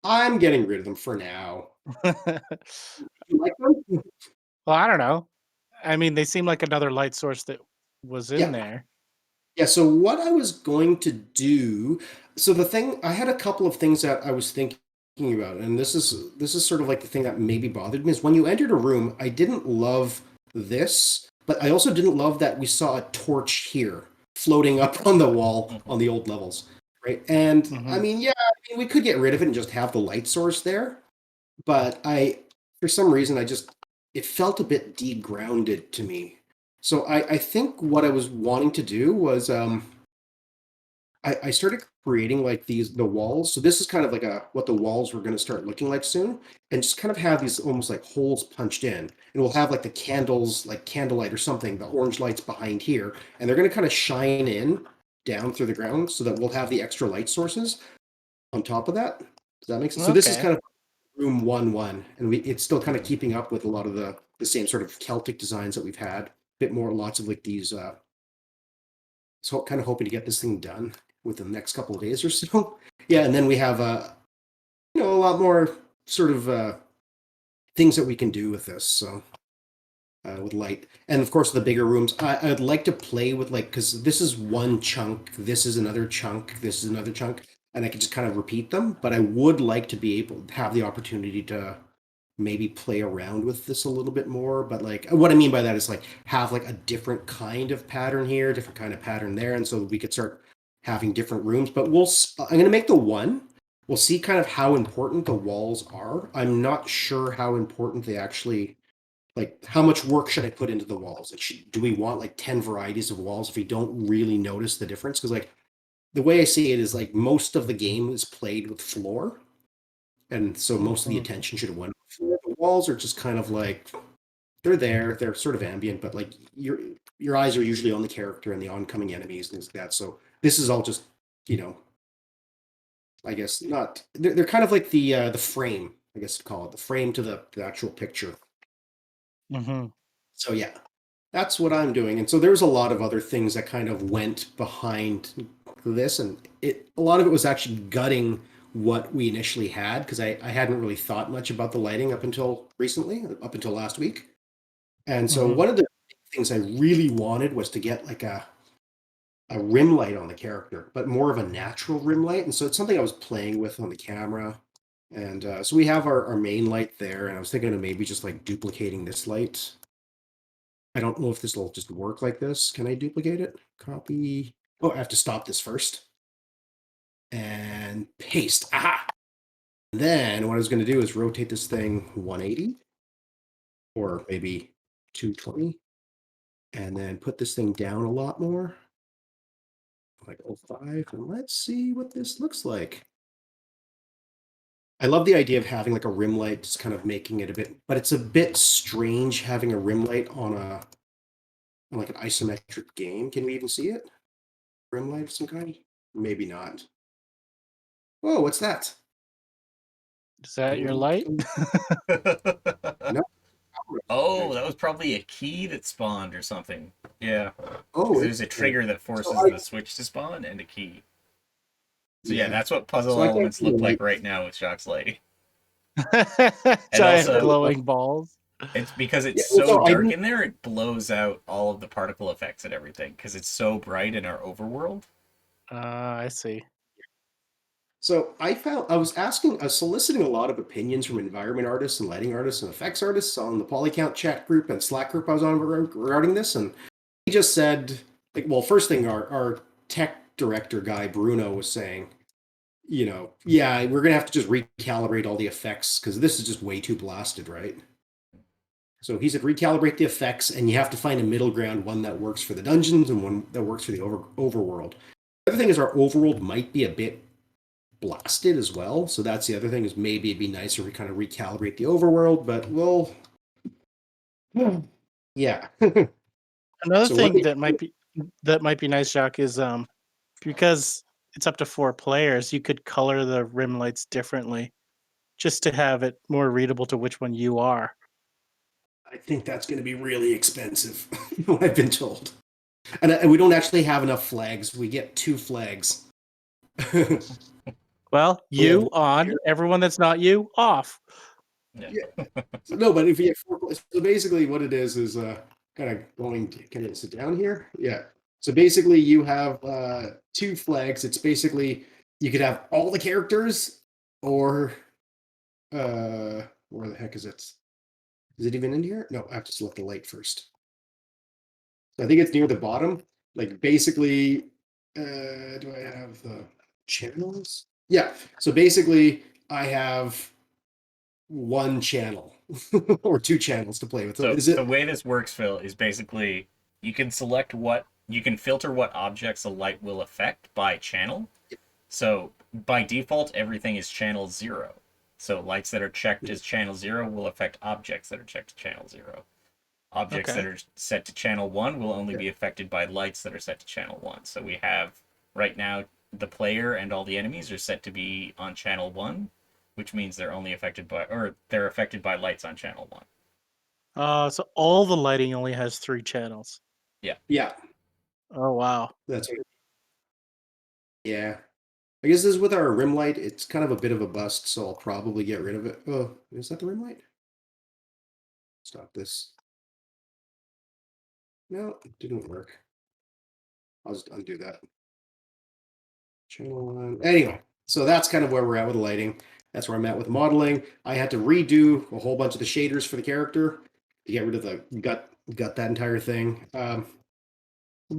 I'm getting rid of them for now. Well, You like them? I don't know. I mean, they seem like another light source that was in Yeah. there. Yeah, so what I was going to do, so I had a couple of things that I was thinking about, and this is sort of like the thing that maybe bothered me is when you entered a room, I didn't love this, but I also didn't love that we saw a torch here floating up on the wall on the old levels, right? And I mean, yeah, we could get rid of it and just have the light source there, but for some reason, it felt a bit degrounded to me. So I think what I was wanting to do was I started creating like the walls. So this is kind of like what the walls were going to start looking like soon, and just kind of have these almost like holes punched in, and we'll have like the candles, like candlelight or something, the orange lights behind here, and they're going to kind of shine in down through the ground so that we'll have the extra light sources on top of that. Does that make sense? So this is Okay. kind of room 1-1, and it's still kind of keeping up with a lot of the same sort of Celtic designs that we've had. Bit more, lots of like these. So kind of hoping to get this thing done within the next couple of days or so. Yeah, and then we have a lot more sort of things that we can do with this. So with light, and of course the bigger rooms. I'd like to play with like, because this is one chunk, this is another chunk, this is another chunk, and I can just kind of repeat them. But I would like to be able to have the opportunity to maybe play around with this a little bit more. But like what I mean by that is like have like a different kind of pattern here, different kind of pattern there, and so we could start having different rooms. But I'm going to make the one, we'll see kind of how important the walls are. I'm not sure how important they actually, like, how much work should I put into the walls? Like, do we want like 10 varieties of walls if we don't really notice the difference? Because like the way I see it is like most of the game is played with floor, and so most of the Mhm. attention should have went with floor. The walls are just kind of like they're there, they're sort of ambient, but like your eyes are usually on the character and the oncoming enemies and things like that. So this is all just, you know, I guess not. They're kind of like the frame, I guess to call it the frame to the actual picture. Mhm. So yeah, that's what I'm doing. And so there's a lot of other things that kind of went behind this, and a lot of it was actually gutting what we initially had because I hadn't really thought much about the lighting up until recently, up until last week. And so Mhm. one of the things I really wanted was to get like a rim light on the character, but more of a natural rim light. And so it's something I was playing with on the camera. And so we have our main light there, and I was thinking of maybe just like duplicating this light. I don't know if this will just work like this. Can I duplicate it? Copy. Oh, I have to stop this first. And paste. Aha! Then what I was going to do is rotate this thing 180 or maybe 220. And then put this thing down a lot more. Like 05. And let's see what this looks like. I love the idea of having like a rim light, just kind of making it a bit, but it's a bit strange having a rim light on on like an isometric game. Can we even see it? Rim light of some kind? Maybe not. Whoa, what's that? Is that your light? No. Oh, that was probably a key that spawned or something. Yeah, Oh, because there's a interesting. trigger that So forces the switch to spawn and a key. So yeah, yeah. that's what puzzle So I can't elements see the look like light. right now with Shock's lighting. And Giant also, glowing balls. it's because it's Yeah, well, so so I dark didn't. in there, it blows out all of the particle effects and everything because it's so bright in our overworld. I see. So I was asking, I was soliciting a lot of opinions from environment artists and lighting artists and effects artists on the Polycount chat group and Slack group I was on regarding this, and he just said, like, well, first thing our tech director guy Bruno was saying, you know, yeah, we're gonna have to just recalibrate all the effects because this is just way too blasted, right? So he said recalibrate the effects, and you have to find a middle ground, one that works for the dungeons and one that works for the overworld. The other thing is our overworld might be a bit blasted as well, so that's the other thing is maybe it'd be nicer if we kind of recalibrate the overworld, but we'll, yeah. Another So what thing they that might be nice, Jacques, is because it's up to 4 players, you could color the rim lights differently just to have it more readable to which one you are. I think that's going to be really expensive, what I've been told. And we don't actually have enough flags. We get 2 flags. Well, We have you on, everyone that's not you off. Yeah. yeah. So, no, but if you have 4, so basically what it is kind of going. Can I sit down here? Yeah. So basically, you have 2 flags. It's basically you could have all the characters, or where the heck is it? Is it even in here? No, I have to select the light first. So I think it's near the bottom. Like basically, do I have the channels? Yeah. So basically, I have one channel or 2 channels to play with. So So is the it? way this works, Phil, is basically you can filter what objects a light will affect by channel. So by default, everything is channel 0. So lights that are checked as channel 0 will affect objects that are checked to channel 0. Objects that Okay. are set to channel 1 will only be affected by lights that are set to channel 1. So we have right now the player and all the enemies are set to be on channel 1, which means they're affected by lights on channel 1. So all the lighting only has 3 channels. Yeah. Yeah, Oh wow. that's yeah. I guess this is with our rim light. It's kind of a bit of a bust, so I'll probably get rid of it. Oh, is that the rim light? Stop this. No, it didn't work. I'll just undo that. Channel 1. Anyway, so that's kind of where we're at with the lighting. That's where I'm at with modeling. I had to redo a whole bunch of the shaders for the character to get rid of the gut that entire thing.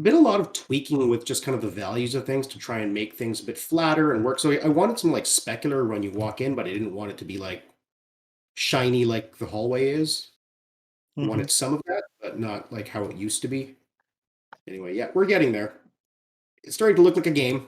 been a lot of tweaking with just kind of the values of things to try and make things a bit flatter and work. So I wanted some like specular when you walk in, but I didn't want it to be like shiny like the hallway is. I wanted some of that, but not like how it used to be. Anyway, yeah, we're getting there. It's starting to look like a game.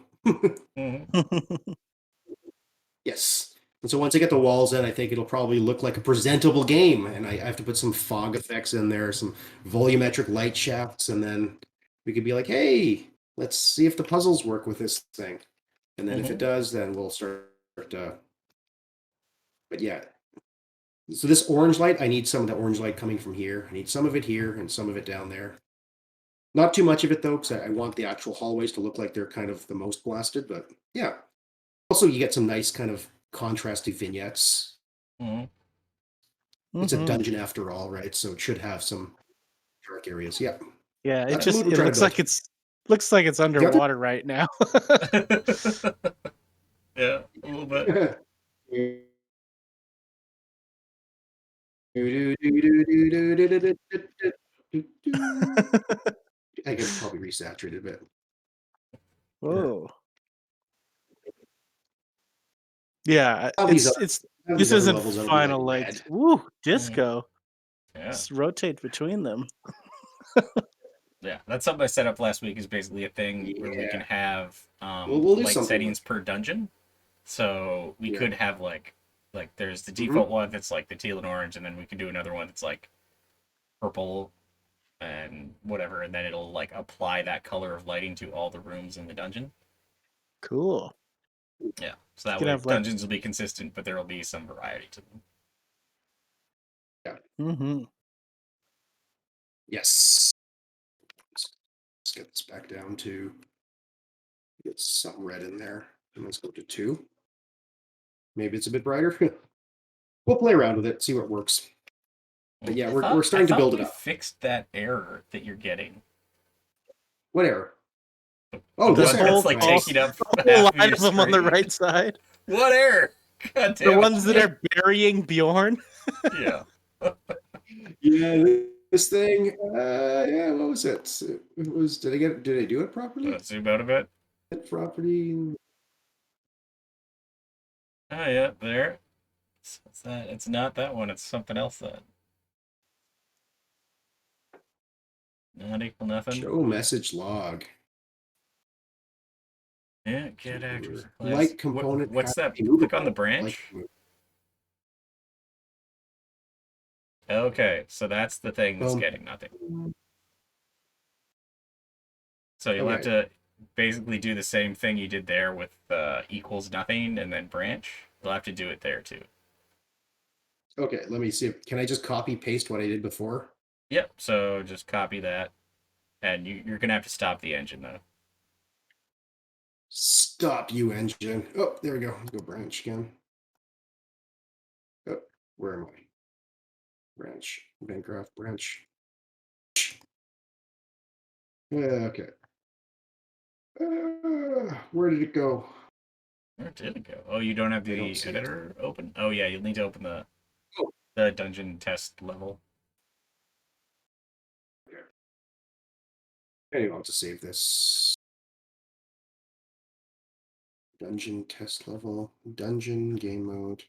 Yes. And so once I get the walls in, I think it'll probably look like a presentable game. And I have to put some fog effects in there, some volumetric light shafts, and then we could be like, hey, let's see if the puzzles work with this thing. And then if it does, then we'll start. But yeah. So this orange light, I need some of the orange light coming from here. I need some of it here and some of it down there. Not too much of it though, because I want the actual hallways to look like they're kind of the most blasted. But yeah. Also, you get some nice kind of contrasty vignettes. It's a dungeon after all, right? So it should have some dark areas. Yeah. Yeah, That's the mood we're trying to looks like it's underwater right now. Yeah, a little bit. I could probably resaturate it a bit. Whoa. Yeah, These it's other this isn't levels that'll be, final like, lights. red. Woo, disco. Yeah. Just rotate between them. Yeah, that's something I set up last week. Is basically a thing where we can have We'll do light something settings per dungeon. So we Yeah. could have like there's the default one that's like the teal and orange, and then we can do another one that's like purple and whatever, and then it'll like apply that color of lighting to all the rooms in the dungeon. Cool. Yeah, so that You can way have, like- dungeons will be consistent, but there will be some variety to them. Mm-hmm. Yes. Let's get this back down to get some red in there. And let's go to 2. Maybe it's a bit brighter. We'll play around with it, see what works. But yeah, we're starting to build it up. Fixed that error that you're getting. What error? Oh, The this whole error. It's like call- taking up The whole half of line your of them on the screen. right side. What error? God damn The it. ones that are burying Bjorn. Yeah. Yeah, this thing. Yeah, what was it? It was. Did I do it properly? Zoom out a bit. Property. Oh yeah, there. What's that? It's not that one. It's something else. Then. Not equal nothing. Show message log. Yeah, get actors. Light component. What's that? movable. Click on the branch. Okay, so that's the thing that's getting nothing. So you'll have to basically do the same thing you did there with equals nothing and then branch. You'll have to do it there too. Okay, let me see. Can I just copy paste what I did before? Yep. So just copy that, and you're gonna have to stop the engine though. Stop you engine. Oh, there we go. Let's go branch again. Oh, where am I? Branch. Minecraft branch. Okay. Where did it go? Where did it go? Oh, you don't have the editor open? Oh yeah, you'll need to open the dungeon test level. Okay. Anyway, I'll just save this. Dungeon test level. Dungeon game mode.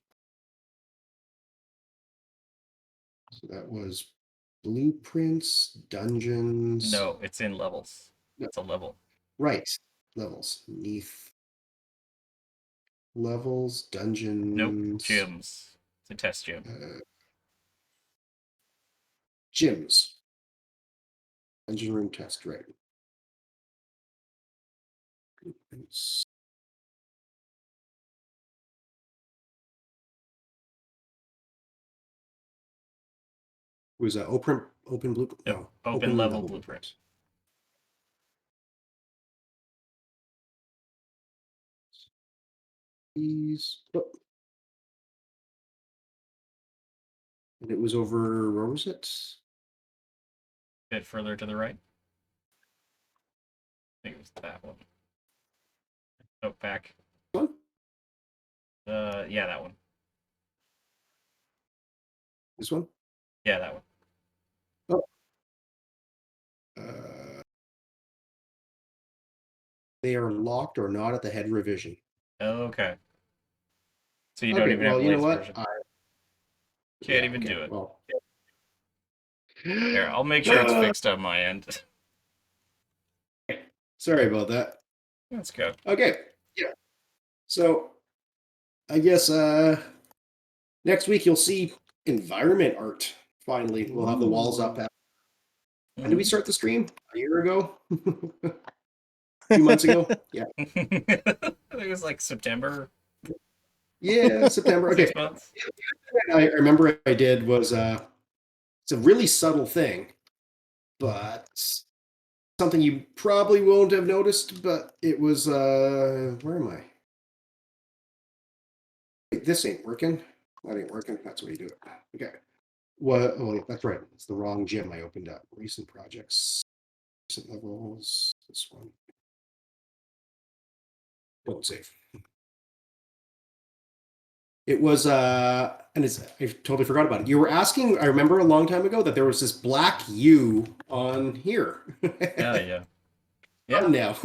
So that was blueprints, dungeons. No, it's in levels. No. It's a level. Right. Levels. Neath. Levels, dungeons. Nope. Gyms. It's a test gym. Gyms. Dungeon room test, right. Blueprints. Was that open blueprint? Yep. No. Open level blueprint. These. Oh. And it was over, where was it? A bit further to the right. I think it was that one. Oh, back. One? Yeah, that one. This one? Yeah, that one. Oh. they are locked or not at the head revision. Oh, okay. So you don't Okay, even have well, the you know latest what? version. Can't Yeah, even okay, do it. well. Here, I'll make sure it's fixed on my end. Sorry about that. Let's go. Okay, yeah. So I guess next week you'll see environment art. Finally, we'll have the walls up. When did we start the stream? A year ago? 2 months ago? Yeah. I think it was like September, Yeah, September. Okay. 6 months. I remember I did was it's a really subtle thing, but something you probably won't have noticed, but it was where am I? This ain't working. That ain't working. That's what you do it. Okay. What oh that's right. It's the wrong gym I opened up. Recent projects, recent levels, this one. Don't save. It was and it's I totally forgot about it. You were asking, I remember a long time ago that there was this black U on here. Yeah, yeah. Yeah. Now.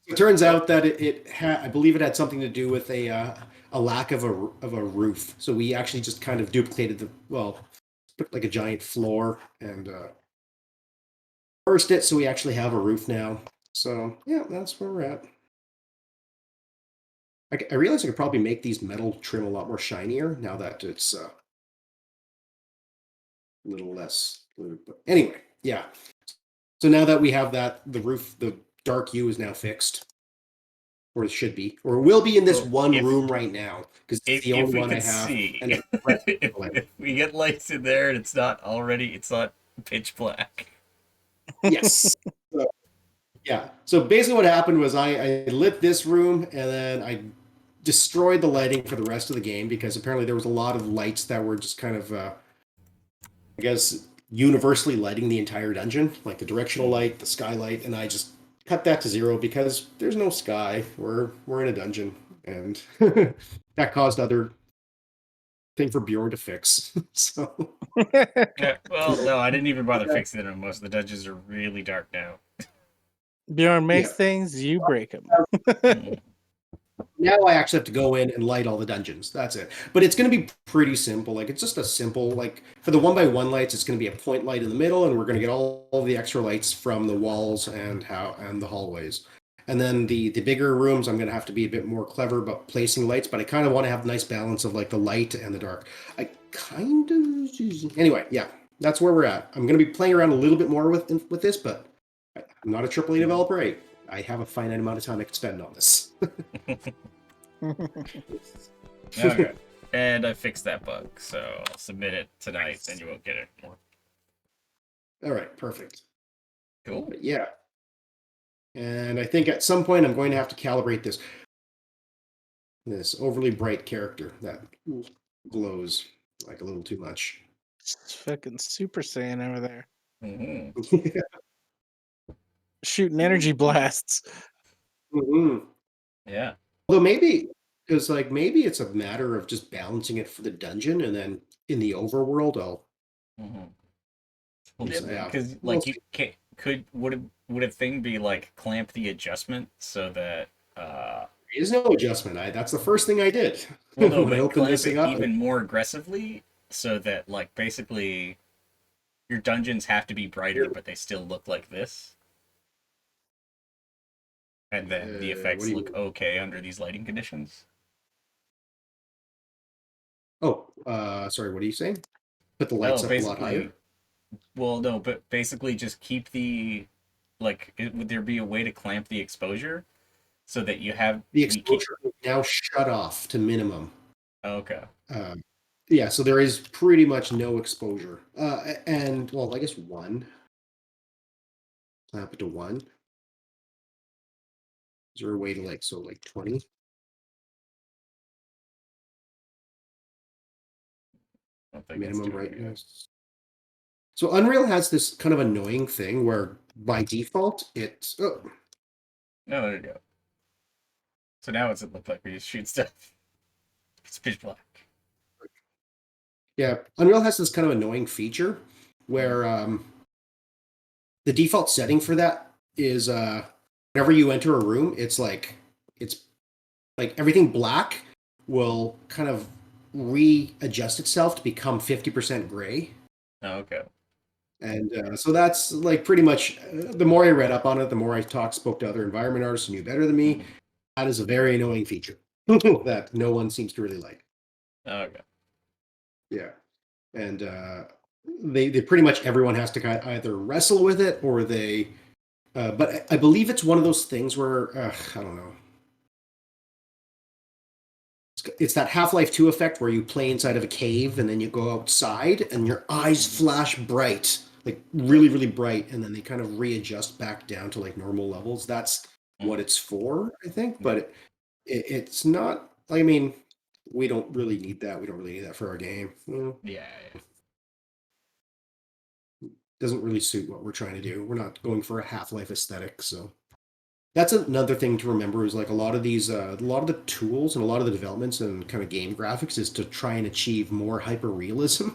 It turns out that it had, I believe it had something to do with a lack of a roof. So we actually just kind of duplicated put like a giant floor and burst it, so we actually have a roof now. So yeah, that's where we're at. I realize I could probably make these metal trim a lot more shinier now that it's a little less glued. But anyway, yeah. So now that we have that, the roof, the dark U is now fixed. Or it should be, or will be in this Well, one room right now, because it's the If only we one I could have. see, And if we get lights in there and it's not pitch black. yes. So, yeah. So basically what happened was I lit this room and then I destroyed the lighting for the rest of the game because apparently there was a lot of lights that were just kind of, I guess, universally lighting the entire dungeon, like the directional light, the skylight, and I just cut that to zero because there's no sky. We're in a dungeon, and that caused other thing for Bjorn to fix. So Yeah, well, no, I didn't even bother fixing them. Most of the dungeons are really dark now. Bjorn makes Yeah. things, you break them. now I actually have to go in and light all the dungeons. That's it. But it's going to be pretty simple. Like it's just a simple, like for the 1x1 lights, it's going to be a point light in the middle, and we're going to get all the extra lights from the walls and the hallways. And then the bigger rooms, I'm going to have to be a bit more clever about placing lights, but I kind of want to have a nice balance of like the light and the dark. I kind of anyway, yeah, that's where we're at. I'm going to be playing around a little bit more with this, but I'm not a AAA developer. I have a finite amount of time I can spend on this. Okay. And I fixed that bug, so I'll submit it tonight, then you won't get it more. All right, perfect. Cool. Yeah. And I think at some point I'm going to have to calibrate this overly bright character that glows like a little too much. It's fucking Super Saiyan over there. Mm-hmm. Shooting energy blasts. Mm-hmm. Yeah. Although maybe it's a matter of just balancing it for the dungeon, and then in the overworld I'll. Mm-hmm. Well, Yeah, because we'll like you can't, would a thing be like clamp the adjustment so that there is no adjustment. That's the first thing I did. well no, when I but opened clamp this thing it up. even more aggressively so that like basically your dungeons have to be brighter, but they still look like this. And then the What effects do you look mean? okay under these lighting conditions. Oh, sorry. What are you saying? Put the lights Oh, up a lot higher. basically, well, no, but basically just keep would there be a way to clamp the exposure so that The we keep, exposure is now shut off to minimum. okay. Um, yeah, so there is pretty much no exposure. And well, I guess one. Clamp it to one. Is there a way to like 20? I don't think it's Minimum doing it. brightness. So Unreal has this kind of annoying thing where by default it's No, there you go. So now what's it look like when you shoot stuff? It's pitch black. yeah, Unreal has this kind of annoying feature where the default setting for that is whenever you enter a room, it's like everything black will kind of readjust itself to become 50% gray. Oh, okay. And so that's like pretty much the more I read up on it, the more I spoke to other environment artists who knew better than me. That is a very annoying feature that no one seems to really like. Okay. Yeah. And they pretty much everyone has to either wrestle with it or they, but I believe it's one of those things where, I don't know. It's that Half-Life 2 effect where you play inside of a cave and then you go outside and your eyes flash bright, like really, really bright, and then they kind of readjust back down to like normal levels. That's what it's for, I think. But it's not, I mean, we don't really need that. We don't really need that for our game. Yeah. Doesn't really suit what we're trying to do. We're not going for a Half-Life aesthetic, so that's another thing to remember is like a lot of these a lot of the tools and a lot of the developments and kind of game graphics is to try and achieve more hyper realism.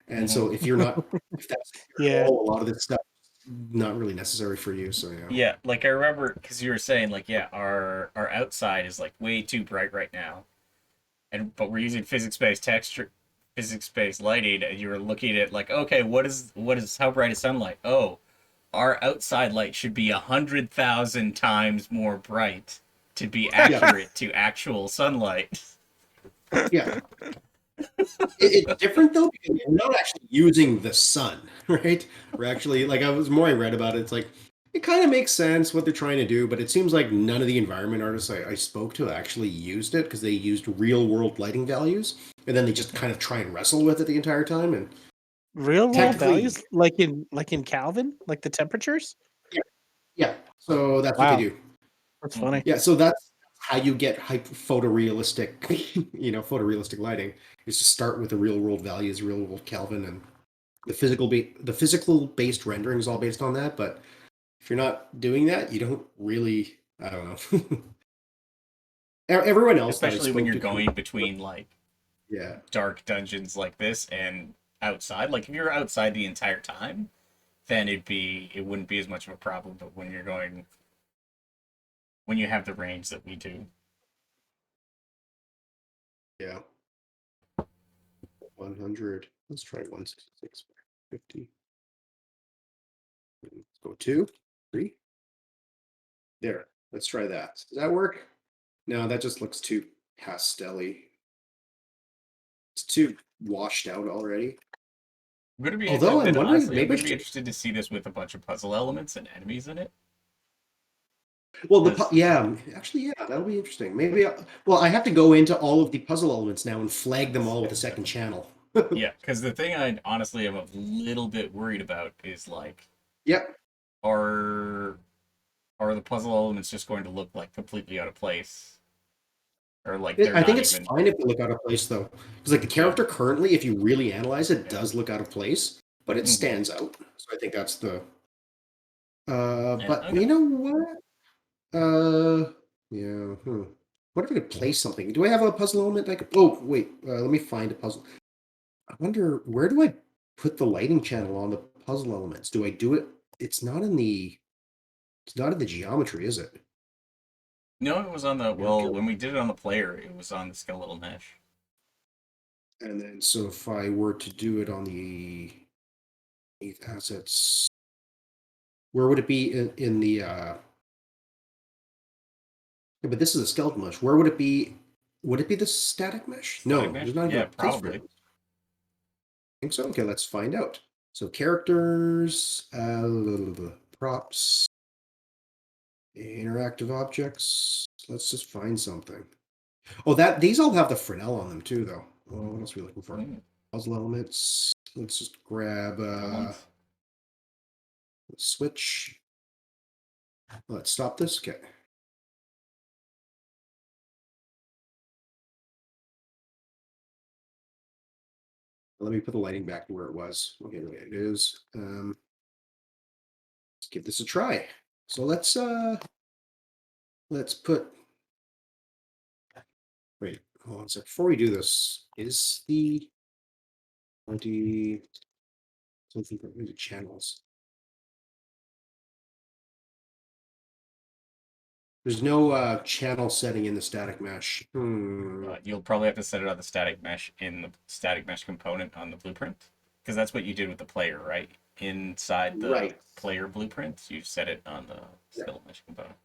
And so if you're not if that's your Yeah. goal, a lot of this stuff is not really necessary for you. So yeah. Yeah, like I remember because you were saying like, yeah, our outside is like way too bright right now, but we're using physics based lighting, and you were looking at like, okay, what is how bright is sunlight? Oh, our outside light should be 100,000 times more bright to be accurate to actual sunlight. Yeah. It's different though because we're not actually using the sun, right? We're actually like more I read about it, it's like it kind of makes sense what they're trying to do, but it seems like none of the environment artists I spoke to actually used it because they used real world lighting values and then they just kind of try and wrestle with it the entire time. And Real world technically, values, like in Calvin, like the temperatures. yeah, yeah. So that's what they Wow, do. that's funny. Yeah, so that's how you get photorealistic, photorealistic lighting is to start with the real world values, real world Kelvin, and the physical based rendering is all based on that. But if you're not doing that, you don't really. I don't know. Everyone else that I Especially when spoke you're to, going between like yeah, dark dungeons like this and outside. Like if you're outside the entire time, then it wouldn't be as much of a problem. But when you have the range that we do. yeah, 100. Let's try 166, 50. Let's go 2, 3. There. Let's try that. Does that work? No, that just looks too pastel-y. It's too washed out already. I'm gonna be Although I'm wondering if honestly, I'm maybe I gonna be should. interested to see this with a bunch of puzzle elements and enemies in it. Well, Because yeah, actually, yeah, that'll be interesting. Maybe. Well, I have to go into all of the puzzle elements now and flag them all with a second channel. yeah, because the thing I honestly am a little bit worried about is like, Yep. are are the puzzle elements just going to look like completely out of place, or like they're I think not it's even? fine if they look out of place, though, because like the Yeah, character currently, if you really analyze it, yeah. does look out of place, but it Mhm. stands out. So I think that's the. Yeah, But okay. you know what? Yeah. What if I could place something? Do I have a puzzle element? I could. Oh, wait. Let me find a puzzle. I wonder where do I put the lighting channel on the puzzle elements? Do I do it? It's not in the. It's not in the geometry, is it? No, it was on the Yeah, okay. when we did it on the player, it was on the skeletal mesh. And then, so if I were to do it on the assets, where would it be in the? Yeah, but this is a skeletal mesh. Where would it be? Would it be the static mesh? Static No, mesh? there's not even Yeah, a place for probably. it. I think so. Okay, let's find out. So characters, props, interactive objects. Let's just find something. Oh, that these all have the Fresnel on them too, though. Oh, what else are we looking for? Puzzle elements. Let's just grab Elements. switch. Let's stop this. Okay. Let me put the lighting back to where it was. Okay, there it is. Let's give this a try. So let's put. Wait, hold on a sec. Before we do this, is the 20 something for the channels? There's no channel setting in the static mesh. You'll probably have to set it on the static mesh in the static mesh component on the blueprint, because that's what you did with the player, right? Inside the Right. player blueprint, you set it on the Yeah. static mesh component.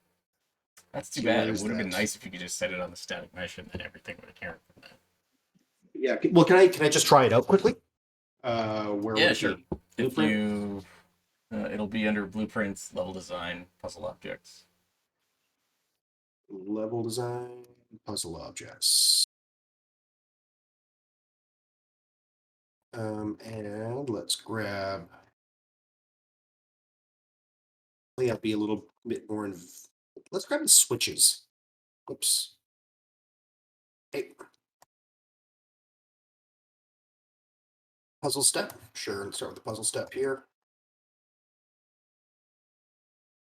That's too See, bad. where It is would have been that? nice if you could just set it on the static mesh and then everything would have carried from that. Yeah. Well, can I just try it out quickly? Where Yeah, would it sure. be? If Blueprint? you, it'll be under blueprints, level design, puzzle objects. Level design, puzzle objects. And let's grab. Yeah, be a little bit more. Let's grab the switches. Oops. Hey. Puzzle step. Sure, let's start with the puzzle step here.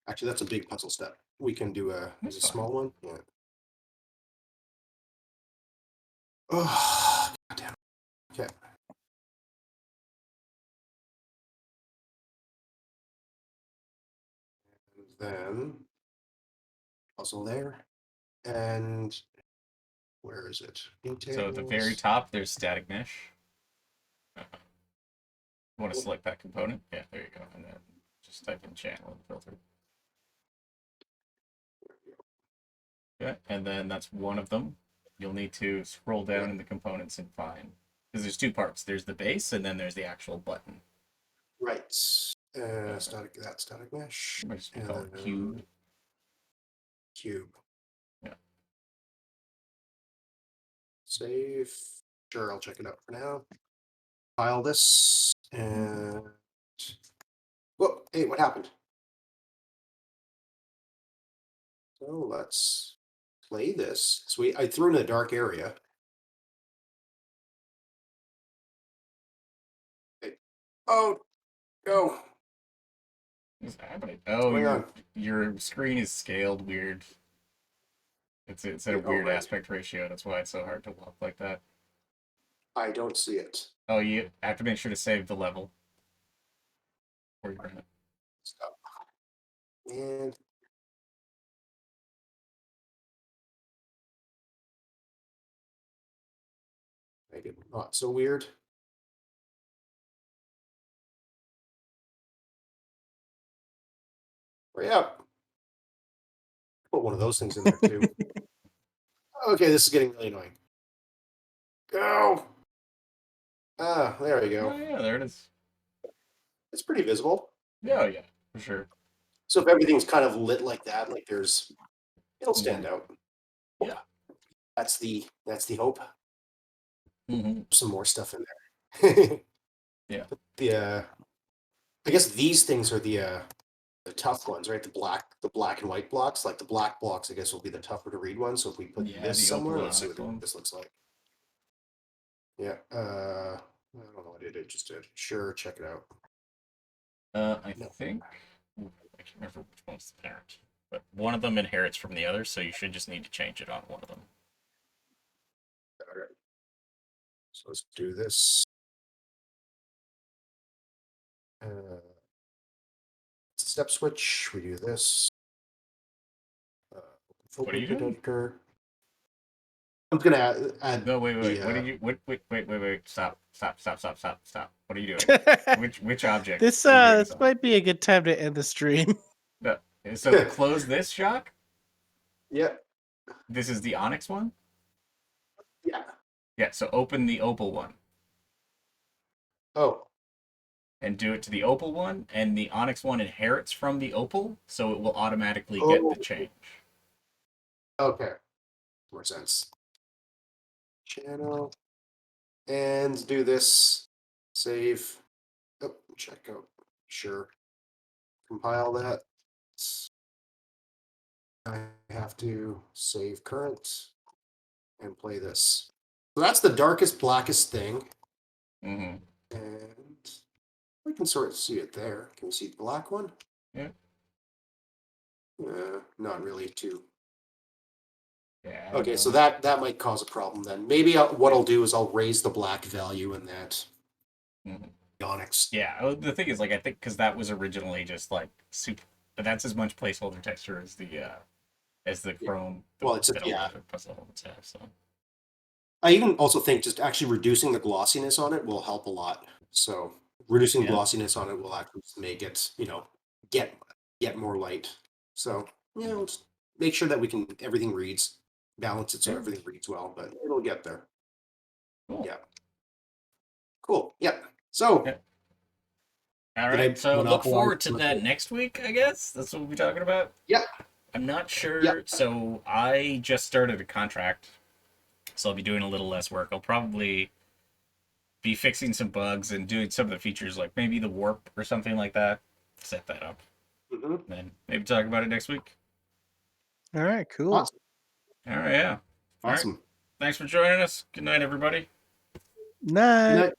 Actually, that's a big puzzle step. We can do a small one. Yeah. Oh, goddamn. Okay. And then puzzle there. And where is it? Details. So at the very top, there's static mesh. You want to select that component? Yeah, there you go. And then just type in channel and filter. Yeah, and then that's one of them. You'll need to scroll down in the components and find, because there's two parts. There's the base, and then there's the actual button. Right. Static mesh. It might just be called cube. Cube. Yeah. Save. Sure, I'll check it out for now. File this and. Whoa! Hey, what happened? So let's play this. So I threw in a dark area. Hey. Oh, go. What's happening? Oh, going on? your screen is scaled weird. It's at a weird right. aspect ratio. That's why it's so hard to walk like that. I don't see it. Oh, you have to make sure to save the level. Or you're gonna. Stop. And make it not so weird. Hurry up. Put one of those things in there too. Okay, this is getting really annoying. Go. Ah, there we go. Oh yeah, there it is. It's pretty visible. Yeah, yeah, for sure. So if everything's kind of lit like that, like it'll stand out. Yeah. That's the hope. Mm-hmm. Some more stuff in there. Yeah. I guess these things are the tough ones, right? The black and white blocks. Like the black blocks, I guess will be the tougher to read ones. So if we put this somewhere, let's see what this looks like. Yeah. I don't know what it just did. Sure, check it out. I think I can't remember which one's the parent, but one of them inherits from the other, so you should just need to change it on one of them. All right. So let's do this. Step switch. We do this. What are you doing? Editor. I'm gonna add. No, wait. What did you? Wait. Stop. What are you doing? Which object? This might be a good time to end the stream. No. So close this, Shock. Yep. This is the Onyx one. Yeah. Yeah. So open the Opal one. Oh. And do it to the Opal one, and the Onyx one inherits from the Opal, so it will automatically get the change. Okay. More sense. Channel. And do this. Save. Oh, check out. Sure. Compile that. I have to save current and play this. So that's the darkest, blackest thing. Mm-hmm. And we can sort of see it there. Can you see the black one? Yeah. Not really too. Yeah. Okay, so that might cause a problem then. Maybe what I'll do is I'll raise the black value in that Onyx. Yeah, the thing is, like, I think because that was originally just like super. But that's as much placeholder texture as the as the chrome. Well, it's bit yeah. puzzle elements have. So I even also think just actually reducing the glossiness on it will help a lot. So reducing Yeah. glossiness on it will actually make it, get more light. So just make sure that everything reads, balance it so Yeah. everything reads well, but it'll get there. Cool. Yeah. Cool. Yeah. So Yeah. All did I right. So look monopolize forward to that next week, I guess. That's what we'll be talking about. Yeah. I'm not sure. Yeah. So I just started a contract, so I'll be doing a little less work. I'll probably be fixing some bugs and doing some of the features, like maybe the warp or something like that. Set that up, Mm-hmm. then maybe talk about it next week. All right, cool. Awesome. All right, yeah. All right. Awesome. Thanks for joining us. Good night, everybody. Good Night. night.